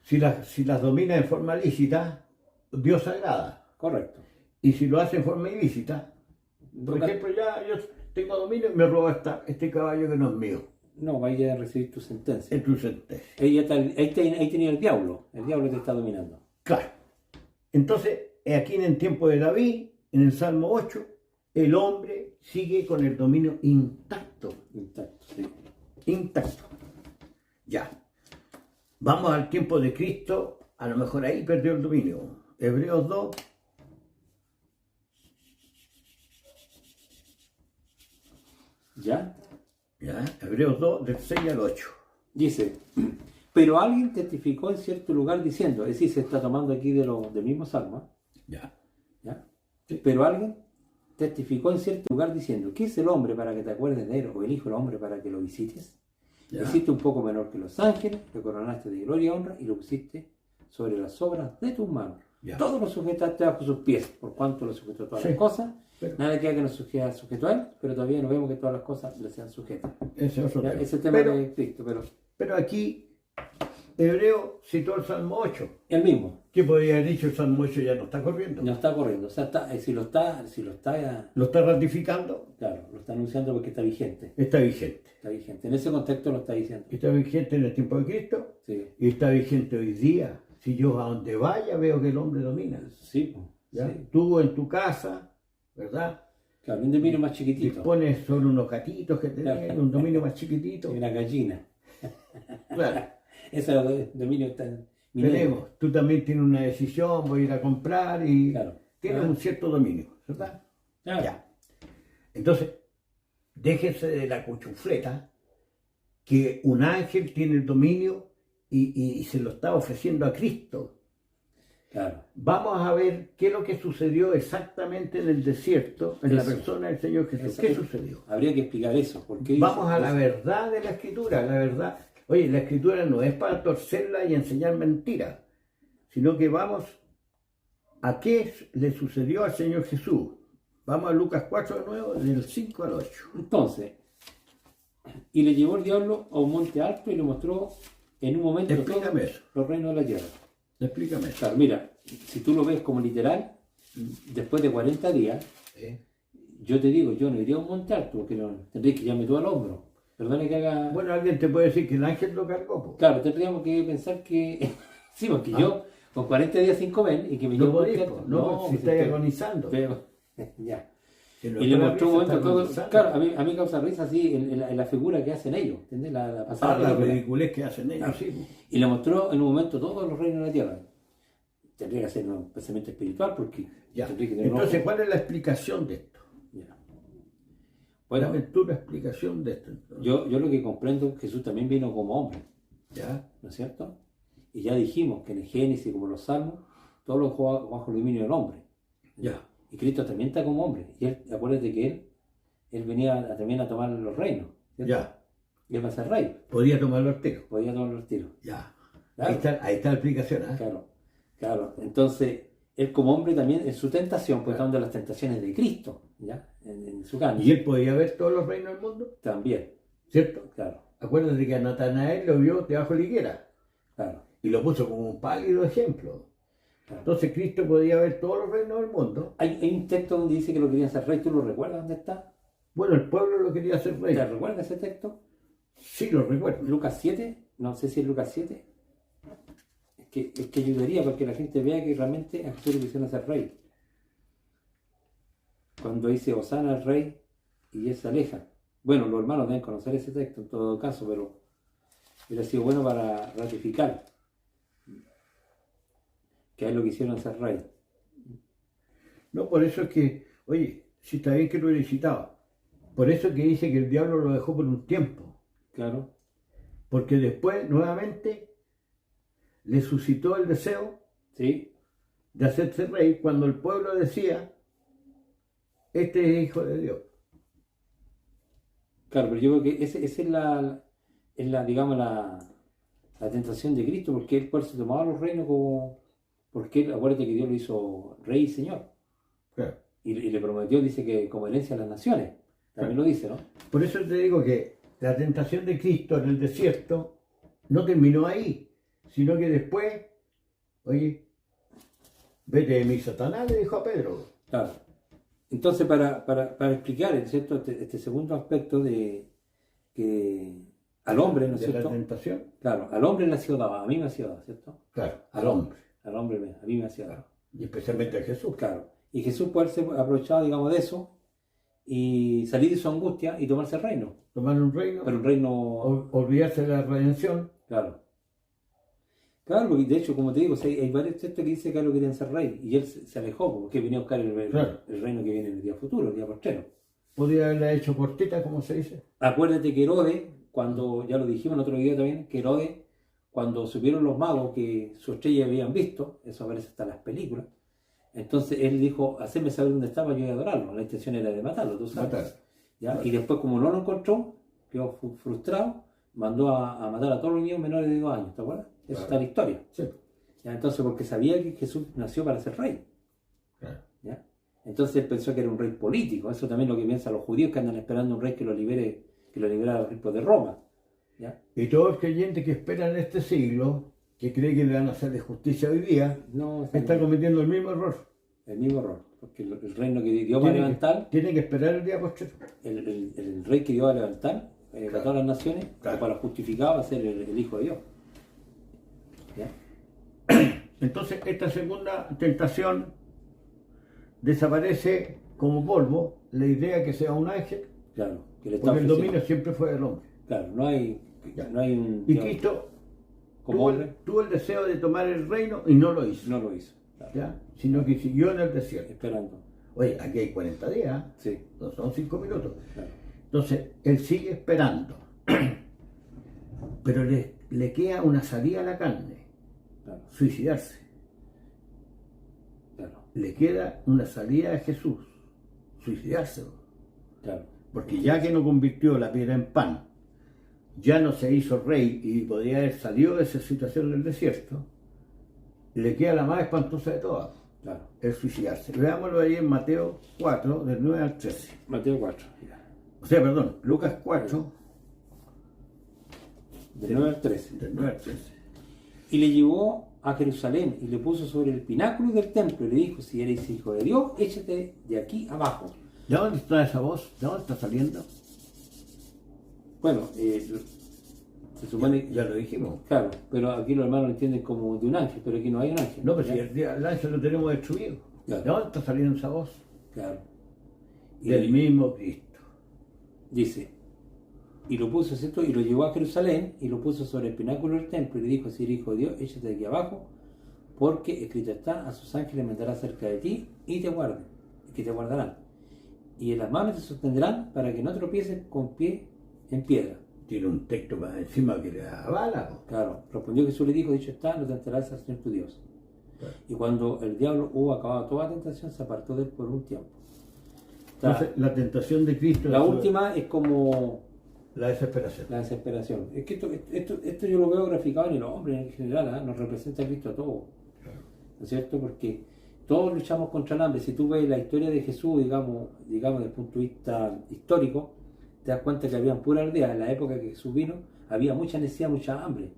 Speaker 2: Si las domina en forma lícita, Dios agrada.
Speaker 1: correcto.
Speaker 2: Y si lo hace en forma ilícita, por
Speaker 1: Nunca-
Speaker 2: ejemplo, ya yo tengo dominio y me robo este caballo que no es mío.
Speaker 1: No, vaya a recibir tu sentencia.
Speaker 2: Es tu sentencia.
Speaker 1: Ahí tenía el diablo te está dominando.
Speaker 2: Claro. Entonces, aquí en el tiempo de David, en el Salmo 8, el hombre sigue con el dominio intacto.
Speaker 1: Intacto, sí.
Speaker 2: Intacto. Ya. Vamos al tiempo de Cristo, a lo mejor ahí perdió el dominio. Hebreos 2.
Speaker 1: ¿Ya?
Speaker 2: Ya, Hebreos 2, del 6 al 8.
Speaker 1: Dice, pero alguien testificó en cierto lugar diciendo, es decir, se está tomando aquí del mismo salmo,
Speaker 2: Ya.
Speaker 1: ¿ya? Pero alguien testificó en cierto lugar diciendo, ¿qué es el hombre para que te acuerdes de él? O el hijo del hombre para que lo visites.
Speaker 2: Ya.
Speaker 1: Hiciste un poco menor que los ángeles, lo coronaste de gloria y honra y lo pusiste sobre las obras de tus manos.
Speaker 2: Ya.
Speaker 1: Todo lo sujetaste bajo sus pies, por cuanto lo sujetó todas
Speaker 2: Sí.
Speaker 1: las cosas.
Speaker 2: Pero-
Speaker 1: Nada que haga que nos sujeto a él, pero todavía no vemos que todas las cosas le sean sujetas.
Speaker 2: Ese es otro
Speaker 1: Ya,
Speaker 2: tema.
Speaker 1: ese tema de Cristo, pero
Speaker 2: Pero aquí, Hebreo citó el Salmo 8.
Speaker 1: el mismo.
Speaker 2: ¿Qué podría haber dicho? El Salmo 8 ya no está corriendo.
Speaker 1: No está corriendo, o sea, si lo está,
Speaker 2: Lo está ratificando,
Speaker 1: claro, lo está anunciando porque está vigente,
Speaker 2: está vigente.
Speaker 1: está vigente. En ese contexto lo está diciendo.
Speaker 2: Está vigente en el tiempo de Cristo
Speaker 1: Sí,
Speaker 2: y está vigente hoy día. Si yo a donde vaya veo que el hombre domina.
Speaker 1: sí, pues,
Speaker 2: ¿Ya?
Speaker 1: sí.
Speaker 2: Tú en tu casa, ¿verdad?
Speaker 1: Claro, un dominio más chiquitito,
Speaker 2: Dispones sobre unos gatitos que tenés,
Speaker 1: Claro.
Speaker 2: un dominio más chiquitito.
Speaker 1: una gallina.
Speaker 2: Claro,
Speaker 1: Ese dominio está minero.
Speaker 2: tenemos. Tú también tienes una decisión, voy a ir a comprar y
Speaker 1: Claro.
Speaker 2: tienes
Speaker 1: Ah.
Speaker 2: un cierto dominio, ¿verdad?
Speaker 1: Claro.
Speaker 2: Ya. Entonces, déjense de la cuchufleta que un ángel tiene el dominio y se lo está ofreciendo a Cristo.
Speaker 1: Claro.
Speaker 2: Vamos a ver qué es lo que sucedió exactamente en el desierto, en la
Speaker 1: Eso.
Speaker 2: persona del Señor Jesús.
Speaker 1: Eso.
Speaker 2: ¿Qué sucedió?
Speaker 1: Habría que explicar eso. Porque
Speaker 2: Vamos a la verdad de la Escritura, la verdad. Oye, la Escritura no es para torcerla y enseñar mentiras, sino que vamos a qué le sucedió al Señor Jesús. Vamos a Lucas 4 de nuevo, del 5 al 8.
Speaker 1: Entonces, y le llevó el diablo a un monte alto y le mostró en un momento
Speaker 2: Explícame
Speaker 1: todos
Speaker 2: eso.
Speaker 1: los reinos de la tierra.
Speaker 2: Explícame eso.
Speaker 1: Claro, mira, si tú lo ves como literal, después de 40 días, yo te digo, yo no iría a un monte alto porque tendría que llevarme todo al hombro. Perdone que haga...
Speaker 2: Bueno, alguien te puede decir que el ángel lo cargó, po.
Speaker 1: Claro, tendríamos que pensar que... sí, porque yo con 40 días sin comer y que me
Speaker 2: No
Speaker 1: llevo un
Speaker 2: podís,
Speaker 1: monte
Speaker 2: po.
Speaker 1: alto-
Speaker 2: No, si
Speaker 1: pues,
Speaker 2: estáis
Speaker 1: estoy-
Speaker 2: agonizando.
Speaker 1: ya.
Speaker 2: Si no
Speaker 1: Y le
Speaker 2: está la
Speaker 1: mostró un
Speaker 2: risa,
Speaker 1: momento
Speaker 2: está
Speaker 1: todo.
Speaker 2: agonizando.
Speaker 1: Claro, a mí causa risa así en la figura que hacen ellos, ¿entendés? La pasada
Speaker 2: Ah, la
Speaker 1: película.
Speaker 2: ridiculez que hacen ellos, sí, po.
Speaker 1: Y le mostró en un momento todos los reinos de la tierra. Tendría que hacer un pensamiento espiritual porque
Speaker 2: Ya.
Speaker 1: tendría que tener un
Speaker 2: Entonces,
Speaker 1: ojo.
Speaker 2: ¿cuál es la explicación de esto?
Speaker 1: Ya. Bueno,
Speaker 2: Dame tú la explicación de esto. Entonces.
Speaker 1: yo lo que comprendo, Jesús también vino como hombre,
Speaker 2: ¿Ya?
Speaker 1: ¿no es cierto? Y ya dijimos que en el Génesis, como los Salmos, todo lo dejó bajo el dominio del hombre.
Speaker 2: Ya.
Speaker 1: Y Cristo también está como hombre. Y él, acuérdate que él venía también a tomar los reinos, ¿cierto?
Speaker 2: Ya.
Speaker 1: Y él va a ser rey,
Speaker 2: Podía tomarlo al tiro.
Speaker 1: podía tomar los tiros.
Speaker 2: Ya.
Speaker 1: Claro.
Speaker 2: Ahí está la explicación, ¿ah?
Speaker 1: Claro, claro. Entonces, él como hombre también en su tentación, pues está de las tentaciones de Cristo, ¿ya? En su carne.
Speaker 2: Y él podía ver todos los reinos del mundo,
Speaker 1: También,
Speaker 2: ¿cierto?
Speaker 1: claro,
Speaker 2: Acuérdate que a Natanael lo vio debajo de la higuera
Speaker 1: claro.
Speaker 2: y lo puso como un pálido ejemplo.
Speaker 1: Claro.
Speaker 2: Entonces Cristo podía ver todos los reinos del mundo.
Speaker 1: Hay un texto donde dice que lo querían hacer rey, ¿tú lo recuerdas dónde está?
Speaker 2: Bueno, el pueblo lo quería hacer rey.
Speaker 1: ¿Te recuerdas ese texto?
Speaker 2: Sí, lo recuerdo.
Speaker 1: Lucas 7, no sé si es Lucas 7. Es que ayudaría para que la gente vea que realmente a Jesús le quisieron hacer rey. Cuando dice Hosana al rey y él se aleja. Bueno, los hermanos deben conocer ese texto en todo caso, pero hubiera sido bueno para ratificar que a él lo quisieron hacer rey.
Speaker 2: No, por eso es que, oye, si está bien que lo hubiera citado. Por eso es que dice que el diablo lo dejó por un tiempo.
Speaker 1: Claro,
Speaker 2: Porque después, nuevamente, le suscitó el deseo
Speaker 1: sí,
Speaker 2: de hacerse rey cuando el pueblo decía, este es hijo de Dios.
Speaker 1: claro, pero yo creo que esa es digamos, la tentación de Cristo, porque él por eso tomaba los reinos como, porque él, acuérdate que Dios lo hizo rey y señor,
Speaker 2: Claro.
Speaker 1: y le prometió, dice que como herencia a las naciones, también lo dice, ¿no?
Speaker 2: Por eso te digo que la tentación de Cristo en el desierto no terminó ahí, sino que después, oye, vete de mí, Satanás, le dijo a Pedro.
Speaker 1: Claro. Entonces, para explicar, ¿cierto? Este segundo aspecto de que al hombre, ¿no es
Speaker 2: de
Speaker 1: cierto?
Speaker 2: la tentación.
Speaker 1: Claro, al hombre le ha sido dado, a mí me ha sido dado, ¿cierto?
Speaker 2: Claro, al hombre.
Speaker 1: Al hombre, a mí me ha sido dado.
Speaker 2: Y especialmente a Jesús.
Speaker 1: Claro. Y Jesús puede haberse aprovechado, digamos, de eso y salir de su angustia y tomarse el reino.
Speaker 2: Tomar un reino,
Speaker 1: Pero un reino,
Speaker 2: olvidarse de la redención.
Speaker 1: claro. Claro, porque de hecho, como te digo, hay varios textos que dicen que él lo querían ser rey y él se alejó porque venía a buscar
Speaker 2: Claro.
Speaker 1: el reino que viene en el día futuro, el día postrero.
Speaker 2: Podría haberla hecho cortita, como se dice.
Speaker 1: Acuérdate que Herodes, cuando, ya lo dijimos en otro video también, que Herodes, cuando supieron los magos que su estrella habían visto, eso aparece hasta en las películas, entonces él dijo, hacedme saber dónde estaba, yo voy a adorarlo. La intención era de matarlo, tú sabes.
Speaker 2: Matar.
Speaker 1: ¿Ya?
Speaker 2: Claro.
Speaker 1: Y después, como no lo encontró, quedó frustrado, mandó a matar a todos los niños menores de 2 años, ¿te acuerdas? Eso
Speaker 2: Claro.
Speaker 1: está en la historia.
Speaker 2: Sí.
Speaker 1: ¿Ya? Entonces, porque sabía que Jesús nació para ser rey.
Speaker 2: Claro.
Speaker 1: ¿Ya? Entonces él pensó que era un rey político. Eso también es lo que piensan los judíos que andan esperando un rey que lo libere, que lo liberara al rey de Roma. ¿Ya?
Speaker 2: Y todo el creyente que espera en este siglo, que cree que le van a hacer de justicia hoy día,
Speaker 1: No,
Speaker 2: está cometiendo el mismo error.
Speaker 1: el mismo error. Porque el reino que Dios va a levantar,
Speaker 2: Tiene que esperar el día postrero.
Speaker 1: el rey que Dios va a levantar
Speaker 2: Claro.
Speaker 1: para todas las naciones,
Speaker 2: Claro.
Speaker 1: para justificar va a ser el Hijo de Dios. ¿Ya?
Speaker 2: Entonces, esta segunda tentación desaparece como polvo la idea que sea un ángel,
Speaker 1: Claro, que le está
Speaker 2: porque el
Speaker 1: ofreciendo.
Speaker 2: dominio siempre fue del hombre.
Speaker 1: Claro, no hay un
Speaker 2: Y
Speaker 1: Dios
Speaker 2: Cristo
Speaker 1: como
Speaker 2: tuvo,
Speaker 1: hombre,
Speaker 2: tuvo el deseo de tomar el reino y no lo hizo,
Speaker 1: no lo hizo. Claro,
Speaker 2: ¿ya? Sino que siguió en el desierto.
Speaker 1: esperando.
Speaker 2: Oye, aquí hay 40 días,
Speaker 1: Sí,
Speaker 2: no son 5 minutos.
Speaker 1: claro.
Speaker 2: Entonces, él sigue esperando, pero le queda una salida a la carne,
Speaker 1: Claro,
Speaker 2: suicidarse.
Speaker 1: claro,
Speaker 2: Le queda una salida a Jesús, suicidarse.
Speaker 1: claro.
Speaker 2: Porque ya que no convirtió la piedra en pan, ya no se hizo rey y podía haber salido de esa situación del desierto, le queda la más espantosa de todas,
Speaker 1: Claro.
Speaker 2: el suicidarse. Veámoslo ahí en Mateo 4, del 9 al 13.
Speaker 1: Mateo 4, ya.
Speaker 2: O sea, perdón, Lucas 4,
Speaker 1: Del 9 al 13.
Speaker 2: del 9 al 13.
Speaker 1: Y le llevó a Jerusalén y le puso sobre el pináculo del templo y le dijo, si eres hijo de Dios, échate de aquí abajo.
Speaker 2: ¿De dónde está esa voz? ¿De dónde está saliendo?
Speaker 1: Bueno, se supone
Speaker 2: Ya lo dijimos.
Speaker 1: claro, pero aquí los hermanos lo entienden como de un ángel, pero aquí no hay un ángel.
Speaker 2: No, pero
Speaker 1: ¿ya?
Speaker 2: si el ángel lo tenemos destruido.
Speaker 1: Claro.
Speaker 2: ¿De dónde está saliendo esa voz?
Speaker 1: Claro. Y
Speaker 2: Del mismo Cristo.
Speaker 1: dice, y lo puso, ¿cierto? Y lo llevó a Jerusalén y lo puso sobre el pináculo del templo y le dijo, si eres hijo de Dios, échate de aquí abajo, porque escrito está, a sus ángeles mandará cerca de ti y te guarden, que te guardarán. Y en las manos te sostendrán para que no tropieces con pie en piedra.
Speaker 2: Tiene un texto más encima que le avala. ¿No?
Speaker 1: Claro, respondió Jesús, le dijo, dicho está, no tentarás al Señor tu Dios.
Speaker 2: Claro.
Speaker 1: Y cuando el diablo hubo acabado toda tentación, se apartó de él por un tiempo. O sea,
Speaker 2: Entonces, la tentación de Cristo
Speaker 1: la
Speaker 2: es
Speaker 1: última es como
Speaker 2: la desesperación.
Speaker 1: la desesperación. Es que esto yo lo veo graficado en el hombre en general, ¿eh? Nos representa a Cristo a todos,
Speaker 2: Claro.
Speaker 1: ¿no es cierto? Porque todos luchamos contra el hambre. Si tú ves la historia de Jesús, digamos desde el punto de vista histórico, te das cuenta que había pura aldea. En la época que Jesús vino, había mucha necesidad, mucha hambre.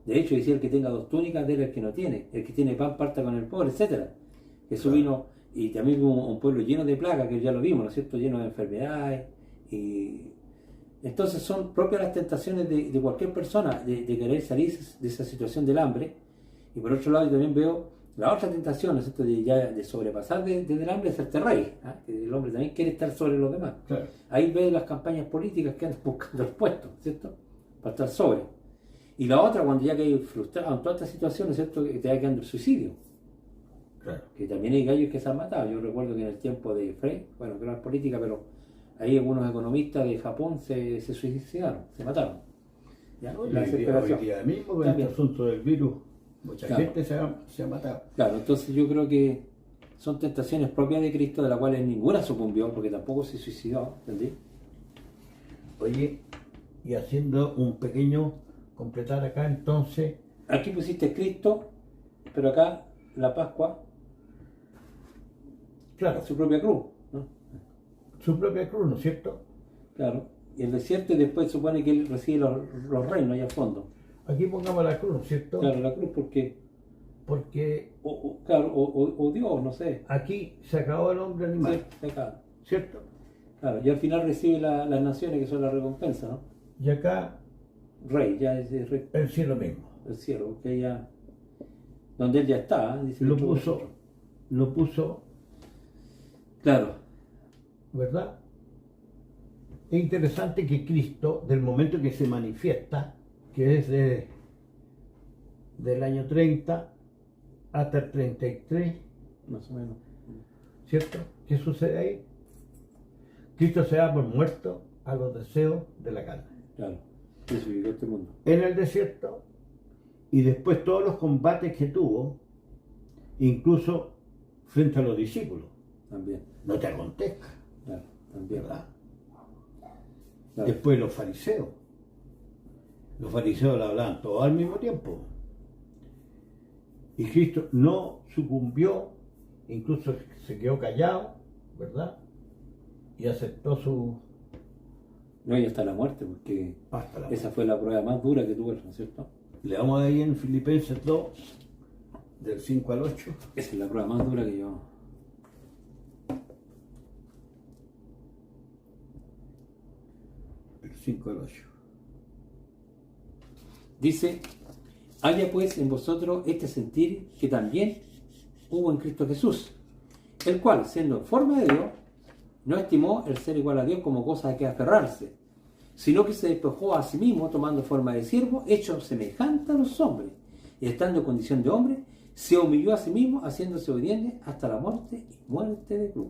Speaker 1: De hecho, decía el que tenga 2 túnicas, déle el que no tiene. El que tiene pan, parta con el pobre, etc. Jesús
Speaker 2: Claro.
Speaker 1: vino, y también hubo un pueblo lleno de plagas, que ya lo vimos, ¿no es cierto? Lleno de enfermedades. Y entonces son propias las tentaciones de cualquier persona de querer salir de esa situación del hambre. Y por otro lado, yo también veo la otra tentación, ¿no es cierto? De sobrepasar del hambre, hacerte rey. ¿Ah? Que el hombre también quiere estar sobre los demás.
Speaker 2: Claro.
Speaker 1: Ahí ves las campañas políticas que andan buscando el puesto, ¿cierto? Para estar sobre. Y la otra, cuando ya que hay frustrado en toda esta situación, ¿no es cierto? Que te va quedando el suicidio.
Speaker 2: Claro.
Speaker 1: Que también hay gallos que se han matado. Yo recuerdo que en el tiempo de Frey, bueno, que no es política, pero ahí algunos economistas de Japón se suicidaron, se mataron. ¿Ya?
Speaker 2: No, y
Speaker 1: La
Speaker 2: hoy
Speaker 1: desesperación.
Speaker 2: día mismo con
Speaker 1: También.
Speaker 2: este asunto del virus, mucha
Speaker 1: Claro.
Speaker 2: gente se ha matado.
Speaker 1: Claro, entonces yo creo que son tentaciones propias de Cristo, de las cuales ninguna sucumbió, porque tampoco se suicidó, ¿entendí?
Speaker 2: Oye, y haciendo un pequeño completar acá entonces,
Speaker 1: Aquí pusiste Cristo, pero acá la Pascua,
Speaker 2: claro,
Speaker 1: su propia cruz, ¿no?
Speaker 2: su propia cruz, ¿no es cierto?
Speaker 1: Claro. y el desierto, y después supone que él recibe los reinos allá al fondo.
Speaker 2: Aquí pongamos la cruz, ¿cierto?
Speaker 1: Claro, la cruz, porque
Speaker 2: Porque
Speaker 1: claro, o Dios, no sé.
Speaker 2: aquí se acabó el hombre animal,
Speaker 1: Sí, claro.
Speaker 2: ¿cierto?
Speaker 1: Claro, y al final recibe las naciones, que son la recompensa, ¿no?
Speaker 2: Y acá
Speaker 1: Rey, ya es rey
Speaker 2: el cielo mismo.
Speaker 1: del cielo, porque ya, donde él ya está, dice
Speaker 2: Lo
Speaker 1: que
Speaker 2: puso,
Speaker 1: claro,
Speaker 2: ¿verdad? Es interesante que Cristo, del momento que se manifiesta, que es del año 30 hasta el 33,
Speaker 1: más o menos.
Speaker 2: ¿cierto? ¿Qué sucede ahí? Cristo se da por muerto a los deseos de la carne.
Speaker 1: Claro, eso vivió este mundo.
Speaker 2: En el desierto, y después todos los combates que tuvo, incluso frente a los discípulos.
Speaker 1: También,
Speaker 2: No te acontezca,
Speaker 1: claro, también.
Speaker 2: ¿verdad?
Speaker 1: Claro.
Speaker 2: Después los fariseos. Los fariseos le hablaban todos al mismo tiempo. Y Cristo no sucumbió, incluso se quedó callado, ¿verdad? Y aceptó su...
Speaker 1: No, y hasta la muerte, porque
Speaker 2: hasta la
Speaker 1: esa fue la prueba más dura que tuvo él, ¿no es cierto?
Speaker 2: Le damos ahí en Filipenses 2, del 5 al 8.
Speaker 1: Esa es la prueba más dura que yo.
Speaker 2: El 5 al 8.
Speaker 1: Dice, haya pues en vosotros este sentir que también hubo en Cristo Jesús, el cual, siendo en forma de Dios, no estimó el ser igual a Dios como cosa a que aferrarse, sino que se despojó a sí mismo, tomando forma de siervo, hecho semejante a los hombres, y estando en condición de hombre, se humilló a sí mismo, haciéndose obediente hasta la muerte y muerte de cruz.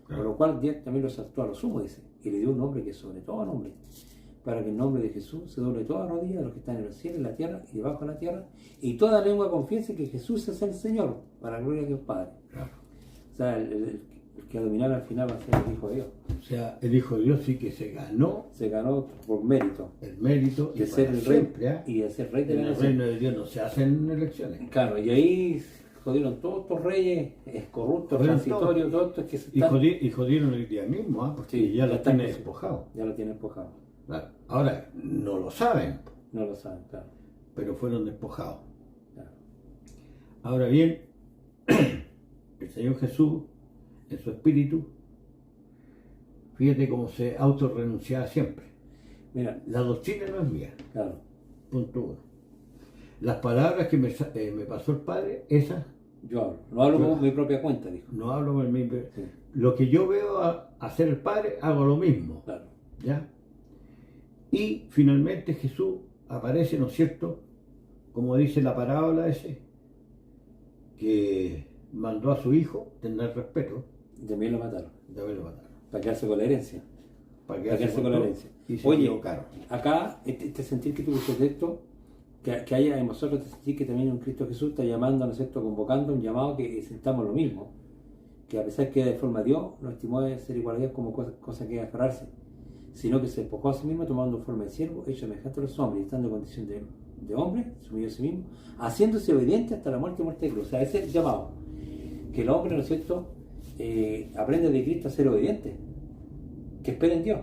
Speaker 1: Por lo cual Dios también lo exaltó a lo sumo, dice, y le dio un nombre que es sobre todo nombre, para que en nombre de Jesús se doble toda rodilla de los que están en el cielo, en la tierra y debajo de la tierra, y toda lengua confiese que Jesús es el Señor, para la gloria de Dios Padre.
Speaker 2: Claro.
Speaker 1: O sea, el que dominar al final va a ser el Hijo de Dios.
Speaker 2: O sea, el Hijo de Dios sí que se ganó
Speaker 1: Se ganó por mérito
Speaker 2: el mérito
Speaker 1: de
Speaker 2: y
Speaker 1: ser
Speaker 2: para
Speaker 1: el rey
Speaker 2: siempre, ¿eh?
Speaker 1: y de ser rey de
Speaker 2: En
Speaker 1: la
Speaker 2: el
Speaker 1: nación.
Speaker 2: reino de Dios no se hacen elecciones.
Speaker 1: Claro, y ahí jodieron todos estos reyes corruptos,
Speaker 2: Jodieron
Speaker 1: transitorios,
Speaker 2: todo.
Speaker 1: todos estos que se
Speaker 2: Y,
Speaker 1: están...
Speaker 2: y jodieron el día mismo, ¿ah? Porque
Speaker 1: Sí,
Speaker 2: ya lo
Speaker 1: están
Speaker 2: tiene
Speaker 1: con-
Speaker 2: despojado.
Speaker 1: Ya lo tienen despojado.
Speaker 2: Claro. Ahora, no lo saben,
Speaker 1: No lo saben, claro.
Speaker 2: pero fueron despojados.
Speaker 1: claro.
Speaker 2: Ahora bien, el Señor Jesús, en su espíritu, fíjate cómo se autorrenunciaba siempre.
Speaker 1: Mira,
Speaker 2: La doctrina no es mía,
Speaker 1: claro,
Speaker 2: punto uno. Las palabras que me pasó el Padre, esas
Speaker 1: yo hablo. No hablo con mi propia cuenta, dijo.
Speaker 2: no hablo con mi...
Speaker 1: Sí,
Speaker 2: Lo que yo veo hacer el Padre, hago lo mismo.
Speaker 1: claro.
Speaker 2: ¿Ya? Y finalmente Jesús aparece, ¿no es cierto? Como dice la parábola ese, que mandó a su hijo tener respeto,
Speaker 1: También lo mataron.
Speaker 2: de haberlo matado.
Speaker 1: Para quedarse con la herencia.
Speaker 2: Para
Speaker 1: Para quedarse con la herencia.
Speaker 2: y se
Speaker 1: Oye,
Speaker 2: equivocaron.
Speaker 1: acá, este sentir que tuvo este texto, que haya en vosotros este sentir que también en Cristo Jesús está llamando, ¿no es cierto?, convocando un llamado que sintamos lo mismo, que a pesar que de forma Dios, no estimó de ser igual a Dios como cosa que aferrarse, sino que se despojó a sí mismo tomando forma de siervo, hecho semejante a los hombres, y estando en condición de hombre, se humilló a sí mismo, haciéndose obediente hasta la muerte y muerte de cruz. O sea, ese es el llamado, que el hombre, ¿no es cierto?, aprende de Cristo a ser obediente, que espera en Dios.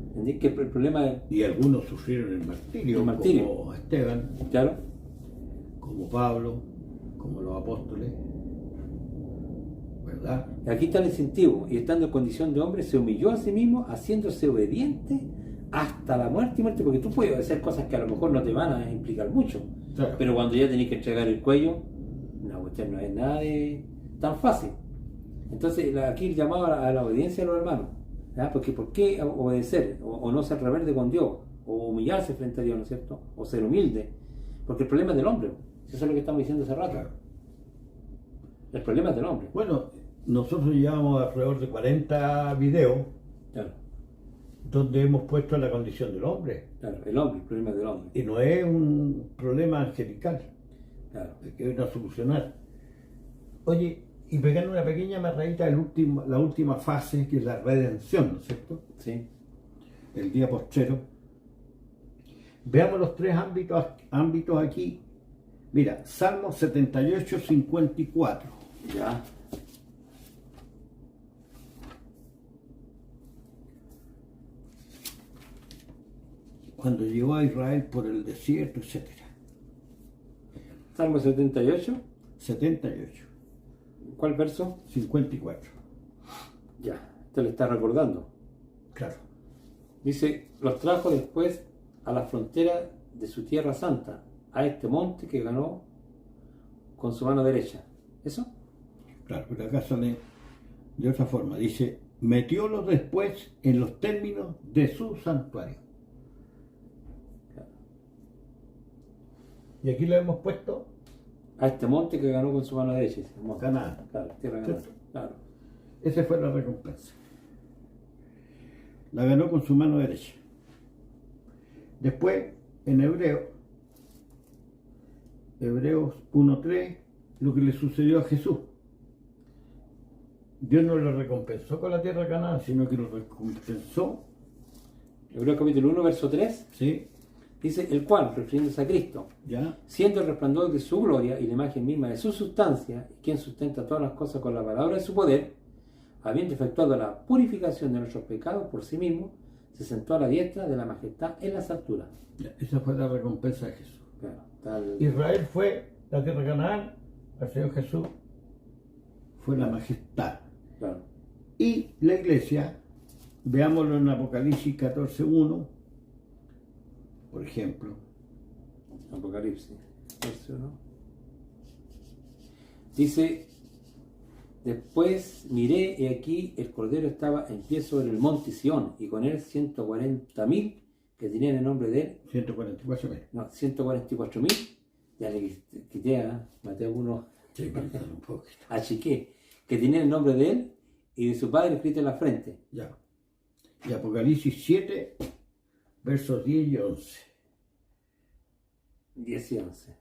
Speaker 1: ¿Entendés? Que el problema es,
Speaker 2: Y algunos sufrieron el martirio, como Esteban,
Speaker 1: claro,
Speaker 2: como Pablo, como los apóstoles, ¿verdad?
Speaker 1: aquí está el incentivo, y estando en condición de hombre, se humilló a sí mismo, haciéndose obediente hasta la muerte y muerte, porque tú puedes hacer cosas que a lo mejor no te van a implicar mucho,
Speaker 2: Claro.
Speaker 1: pero cuando ya tenés que entregar el cuello, la cuestión no es nada tan fácil. Entonces, aquí el llamado a la obediencia de los hermanos, ¿ya? Porque ¿por qué obedecer? O no ser rebelde con Dios, o humillarse frente a Dios, ¿no es cierto? O ser humilde, porque el problema es del hombre, eso es lo que estamos diciendo hace rato.
Speaker 2: Claro.
Speaker 1: El problema es del hombre.
Speaker 2: Bueno, nosotros llevamos alrededor de 40 videos
Speaker 1: Claro,
Speaker 2: donde hemos puesto la condición del hombre.
Speaker 1: claro, el problema es del hombre.
Speaker 2: Y no es un problema angelical,
Speaker 1: Claro.
Speaker 2: que hay que solucionar. Oye, y pegando una pequeña amarradita la última fase, que es la redención, ¿no es cierto?
Speaker 1: Sí,
Speaker 2: El día postrero. Veamos los tres ámbitos aquí. Mira, Salmo 78, 54.
Speaker 1: ya.
Speaker 2: cuando llevó a Israel por el desierto, etc.
Speaker 1: Salmo 78.
Speaker 2: 78,
Speaker 1: ¿Cuál verso?
Speaker 2: 54.
Speaker 1: Ya, te lo está recordando.
Speaker 2: Claro.
Speaker 1: Dice, los trajo después a la frontera de su tierra santa, a este monte que ganó con su mano derecha. ¿Eso?
Speaker 2: Claro, pero acá sale de otra forma. Dice, metiólos después en los términos de su santuario.
Speaker 1: Claro.
Speaker 2: Y aquí lo hemos puesto
Speaker 1: A este monte que ganó con su mano derecha. Dice, monte.
Speaker 2: Canaán.
Speaker 1: Claro, tierra ganada.
Speaker 2: ¿Cierto?
Speaker 1: Claro.
Speaker 2: Esa fue la recompensa. La ganó con su mano derecha. Después, en Hebreos 1:3, lo que le sucedió a Jesús. Dios no lo recompensó con la tierra de Canaán, sino que lo recompensó,
Speaker 1: Hebreos capítulo 1, verso 3,
Speaker 2: ¿sí?
Speaker 1: dice, el cual, refiriéndose a Cristo,
Speaker 2: ¿Ya?
Speaker 1: siendo el resplandor de su gloria y la imagen misma de su sustancia, y quien sustenta todas las cosas con la palabra de su poder, habiendo efectuado la purificación de nuestros pecados por sí mismo, se sentó a la diestra de la majestad en las alturas.
Speaker 2: Ya, esa fue la recompensa de Jesús.
Speaker 1: Claro, tal...
Speaker 2: Israel fue la tierra de Canaán, el Señor Jesús fue la majestad.
Speaker 1: Claro.
Speaker 2: Y la iglesia, veámoslo en Apocalipsis 14:1, por ejemplo.
Speaker 1: Apocalipsis, verso 1. Dice, después miré y aquí el Cordero estaba en pie sobre el monte Sión y con él 140.000 que tenían el nombre de él.
Speaker 2: 144.000.
Speaker 1: No, 144.000. Ya le quité a Mateo 1,
Speaker 2: Sí, perdón, un poco.
Speaker 1: achiqué, que tenían el nombre de él y de su padre escrito en la frente.
Speaker 2: Ya. Y Apocalipsis 7, versos 10 y 11.
Speaker 1: 10 y 11.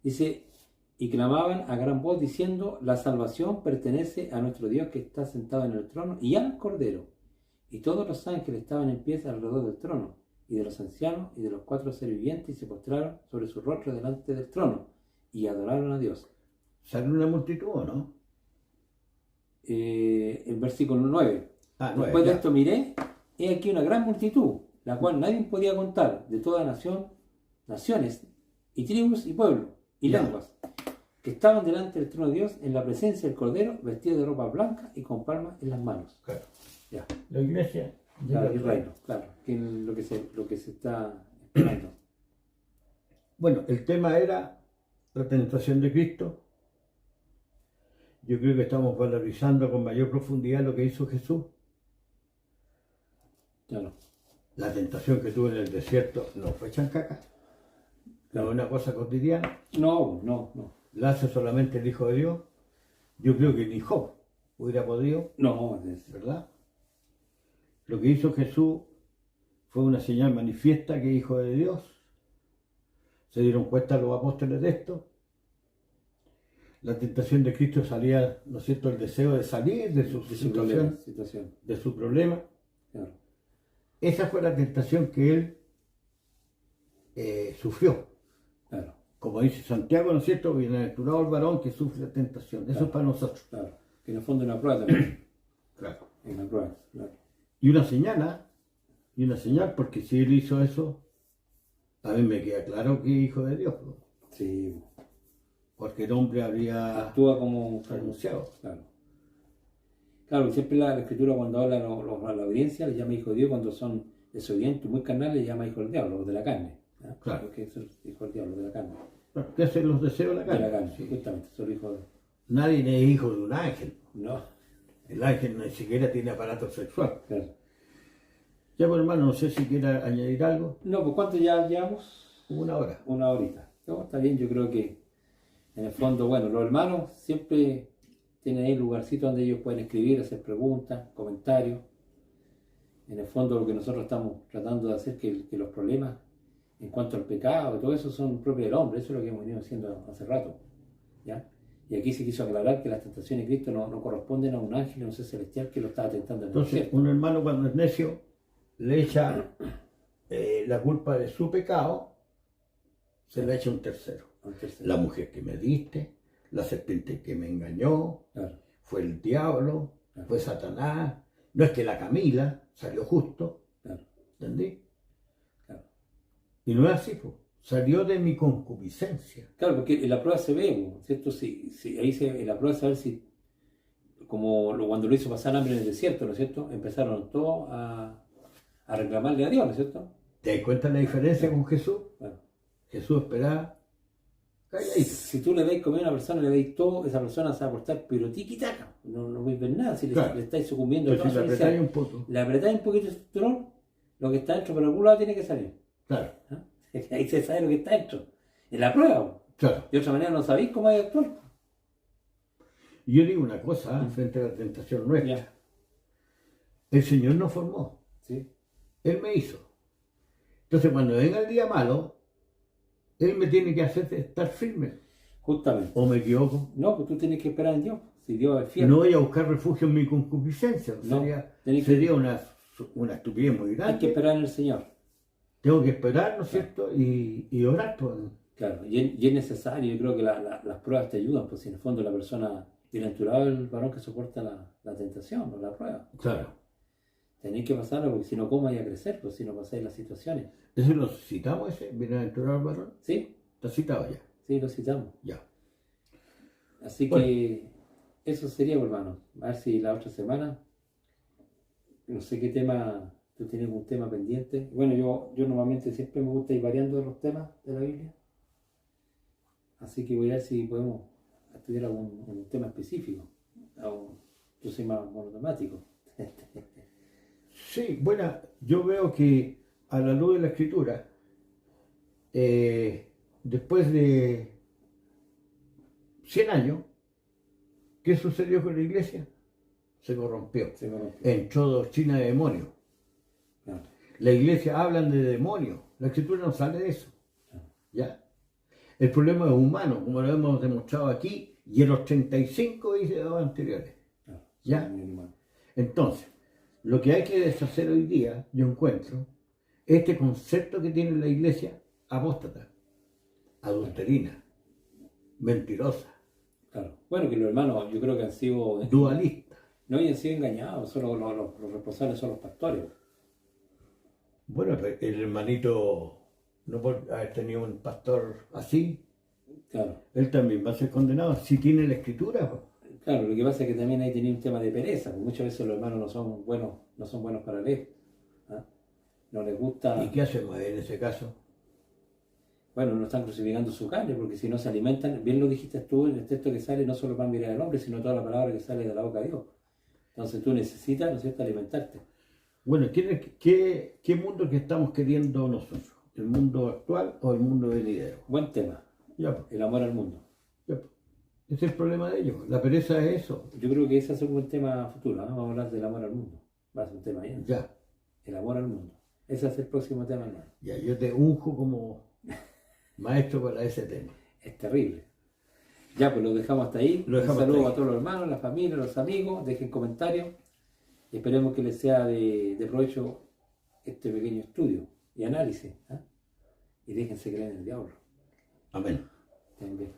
Speaker 1: Dice, y clamaban a gran voz diciendo, la salvación pertenece a nuestro Dios que está sentado en el trono y al Cordero. Y todos los ángeles estaban en pie alrededor del trono, y de los ancianos y de los 4 seres vivientes, y se postraron sobre su rostro delante del trono, y adoraron a Dios.
Speaker 2: ¿Sale una multitud o no?
Speaker 1: El versículo 9.
Speaker 2: Ah,
Speaker 1: Después de
Speaker 2: ya.
Speaker 1: esto miré, he aquí una gran multitud, la cual nadie podía contar, de toda nación, naciones, y tribus, y pueblos, y
Speaker 2: Ya.
Speaker 1: lenguas, que estaban delante del trono de Dios, en la presencia del Cordero, vestidos de ropa blanca y con palmas en las manos.
Speaker 2: Claro.
Speaker 1: Ya,
Speaker 2: La iglesia.
Speaker 1: claro, y reino, claro, que es lo que se está esperando.
Speaker 2: Bueno, el tema era la tentación de Cristo. Yo creo que estamos valorizando con mayor profundidad lo que hizo Jesús.
Speaker 1: Claro,
Speaker 2: La tentación que tuvo en el desierto no fue chancaca. No es una cosa cotidiana.
Speaker 1: no.
Speaker 2: La hace solamente el Hijo de Dios. Yo creo que ni Job hubiera podido,
Speaker 1: No,
Speaker 2: ¿verdad? Lo que hizo Jesús fue una señal manifiesta que es Hijo de Dios. Se dieron cuenta los apóstoles de esto. La tentación de Cristo salía, ¿no es cierto?, el deseo de salir de su situación, de su problema.
Speaker 1: Claro.
Speaker 2: Esa fue la tentación que él sufrió.
Speaker 1: Claro,
Speaker 2: Como dice Santiago, ¿no es cierto?, bienaventurado el varón que sufre la tentación. Eso
Speaker 1: Claro.
Speaker 2: es para nosotros.
Speaker 1: claro. Que en el fondo es una prueba también.
Speaker 2: Claro.
Speaker 1: Es una prueba, claro.
Speaker 2: Y una señal, ¿ah? Y una señal, porque si él hizo eso, a mí me queda claro que es hijo de Dios, ¿no?
Speaker 1: Sí,
Speaker 2: Porque el hombre habría
Speaker 1: actúa como
Speaker 2: renunciado.
Speaker 1: Claro. Claro, y siempre la escritura cuando habla a la audiencia les llama hijo de Dios, cuando son desobedientes, muy carnales, les llama hijo del diablo, los de la carne. ¿Ah?
Speaker 2: Claro.
Speaker 1: Porque son hijo del diablo, los de la carne.
Speaker 2: ¿Qué hacen los deseos de la
Speaker 1: De
Speaker 2: carne?
Speaker 1: la carne,
Speaker 2: Sí.
Speaker 1: justamente, son hijos de...
Speaker 2: Nadie es hijo de un ángel.
Speaker 1: No,
Speaker 2: El ángel ni siquiera tiene aparato sexual.
Speaker 1: claro.
Speaker 2: Ya, pues, hermano, no sé si quiera añadir algo.
Speaker 1: No, pues ¿cuánto ya llevamos?
Speaker 2: 1 hora.
Speaker 1: Una horita. No, está bien, yo creo que en el fondo, bueno, los hermanos siempre tienen ahí lugarcito donde ellos pueden escribir, hacer preguntas, comentarios. En el fondo lo que nosotros estamos tratando de hacer que los problemas en cuanto al pecado y todo eso son propios del hombre, eso es lo que hemos venido haciendo hace rato. ¿Ya? Y aquí se quiso aclarar que las tentaciones de Cristo no corresponden a un ángel, a un ser celestial que lo estaba tentando en el
Speaker 2: Entonces,
Speaker 1: desierto.
Speaker 2: un hermano cuando es necio le echa la culpa de su pecado, se la echa a un tercero.
Speaker 1: Entonces,
Speaker 2: La mujer que me diste, la serpiente que me engañó,
Speaker 1: claro,
Speaker 2: fue el diablo,
Speaker 1: Claro.
Speaker 2: fue Satanás. No es que la Camila salió justo,
Speaker 1: claro.
Speaker 2: ¿entendí? Y no es así, po. Salió de mi concupiscencia.
Speaker 1: Claro, porque en la prueba se ve, ¿no? ¿Cierto? Ahí en la prueba se ve si, como cuando lo hizo pasar hambre en el desierto, ¿no es cierto? Empezaron todos a reclamarle a Dios, ¿no es cierto?
Speaker 2: ¿Te das cuenta la diferencia con Jesús?
Speaker 1: Claro.
Speaker 2: Jesús esperaba calladito.
Speaker 1: Si tú le dais comida a una persona, le dais todo, esa persona se va a portar, pero tiquitaca. No voy a ver nada. Si
Speaker 2: Claro.
Speaker 1: le estáis sucumbiendo a
Speaker 2: Pero si
Speaker 1: toda
Speaker 2: le
Speaker 1: su
Speaker 2: apretáis
Speaker 1: iniciativa,
Speaker 2: un poco.
Speaker 1: le apretáis un poquito el cinturón, lo que está dentro por algún lado tiene que salir.
Speaker 2: Claro,
Speaker 1: ¿Ah? Ahí se sabe lo que está dentro. En la prueba.
Speaker 2: claro.
Speaker 1: De otra manera no sabéis cómo hay que actuar.
Speaker 2: Y yo digo una cosa, frente a la tentación nuestra.
Speaker 1: Ya.
Speaker 2: El Señor nos formó.
Speaker 1: Sí.
Speaker 2: Él me hizo. Entonces, cuando venga el día malo, Él me tiene que hacer estar firme.
Speaker 1: Justamente.
Speaker 2: ¿O me equivoco?
Speaker 1: No, pues tú tienes que esperar en Dios. Si Dios es fiel.
Speaker 2: No voy a buscar refugio en mi concupiscencia.
Speaker 1: No,
Speaker 2: Sería,
Speaker 1: tenés que-
Speaker 2: sería una estupidez muy
Speaker 1: Hay que
Speaker 2: grande.
Speaker 1: esperar en el Señor.
Speaker 2: Tengo que esperar, ¿no es cierto? Y orar por Él.
Speaker 1: Claro. Y es necesario. Yo creo que las pruebas te ayudan. Pues si en el fondo la persona, bienaventurado el varón que soporta la tentación o la prueba.
Speaker 2: Claro.
Speaker 1: Tenéis que pasarlo porque si no, ¿cómo vais a crecer? Pues si no pasáis las situaciones.
Speaker 2: ¿Eso lo citamos ese? ¿Bienaventurado el varón?
Speaker 1: ¿Sí?
Speaker 2: Está citado ya.
Speaker 1: Sí, lo citamos.
Speaker 2: Ya.
Speaker 1: Así
Speaker 2: Bueno.
Speaker 1: que eso sería, pues, hermano. A ver si la otra semana, no sé qué tema, tú tienes un tema pendiente. Bueno, yo normalmente siempre me gusta ir variando de los temas de la Biblia. Así que voy a ver si podemos estudiar un tema específico. Yo soy más monotemático.
Speaker 2: Sí, bueno, yo veo que a la luz de la Escritura, después de 100 años, ¿qué sucedió con la iglesia? Se corrompió.
Speaker 1: Se conoce.
Speaker 2: Entró doctrina de demonios.
Speaker 1: Claro.
Speaker 2: La iglesia hablan de demonios. La Escritura no sale de eso. ¿Ya? El problema es humano, como lo hemos demostrado aquí, y en los 35 videos anteriores.
Speaker 1: Claro.
Speaker 2: ¿Ya?
Speaker 1: Soy mi hermano.
Speaker 2: Entonces, lo que hay que deshacer hoy día, yo encuentro, este concepto que tiene la iglesia apóstata, adulterina, mentirosa,
Speaker 1: Claro. Bueno, que los hermanos yo creo que han sido...
Speaker 2: dualista.
Speaker 1: No han sido engañados, solo los responsables son los pastores.
Speaker 2: Bueno, pero el hermanito, no por haber tenido un pastor así,
Speaker 1: Claro.
Speaker 2: él también va a ser condenado si tiene la escritura. Pues.
Speaker 1: Claro, lo que pasa es que también ahí tenía un tema de pereza, porque muchas veces los hermanos no son buenos para leer. ¿Ah? No les gusta,
Speaker 2: ¿Y qué hacemos en ese caso?
Speaker 1: bueno, no están crucificando su carne, porque si no se alimentan, bien lo dijiste tú en el texto que sale, no solo pan viene del hombre, sino toda la palabra que sale de la boca de Dios. Entonces tú necesitas, ¿no es cierto?, alimentarte.
Speaker 2: Bueno, ¿qué mundo que estamos queriendo nosotros? ¿El mundo actual o el mundo venidero?
Speaker 1: Buen tema,
Speaker 2: Ya, pues,
Speaker 1: el amor al mundo.
Speaker 2: ya, pues. Ese es el problema de ellos. La pereza es eso.
Speaker 1: Yo creo que ese es un buen tema futuro, ¿no? Vamos a hablar del amor al mundo. Va a ser un tema bien.
Speaker 2: Ya,
Speaker 1: El amor al mundo. Ese es el próximo tema, hermano.
Speaker 2: ya, yo te unjo como maestro para ese tema.
Speaker 1: Es terrible. Ya, pues lo dejamos hasta ahí.
Speaker 2: Lo dejamos
Speaker 1: Un saludo
Speaker 2: hasta ahí.
Speaker 1: a todos los hermanos, la familia, los amigos. Dejen comentarios. Y esperemos que les sea de provecho este pequeño estudio y análisis. ¿Ah? Y déjense creer en el diablo.
Speaker 2: Amén.
Speaker 1: Estén bien.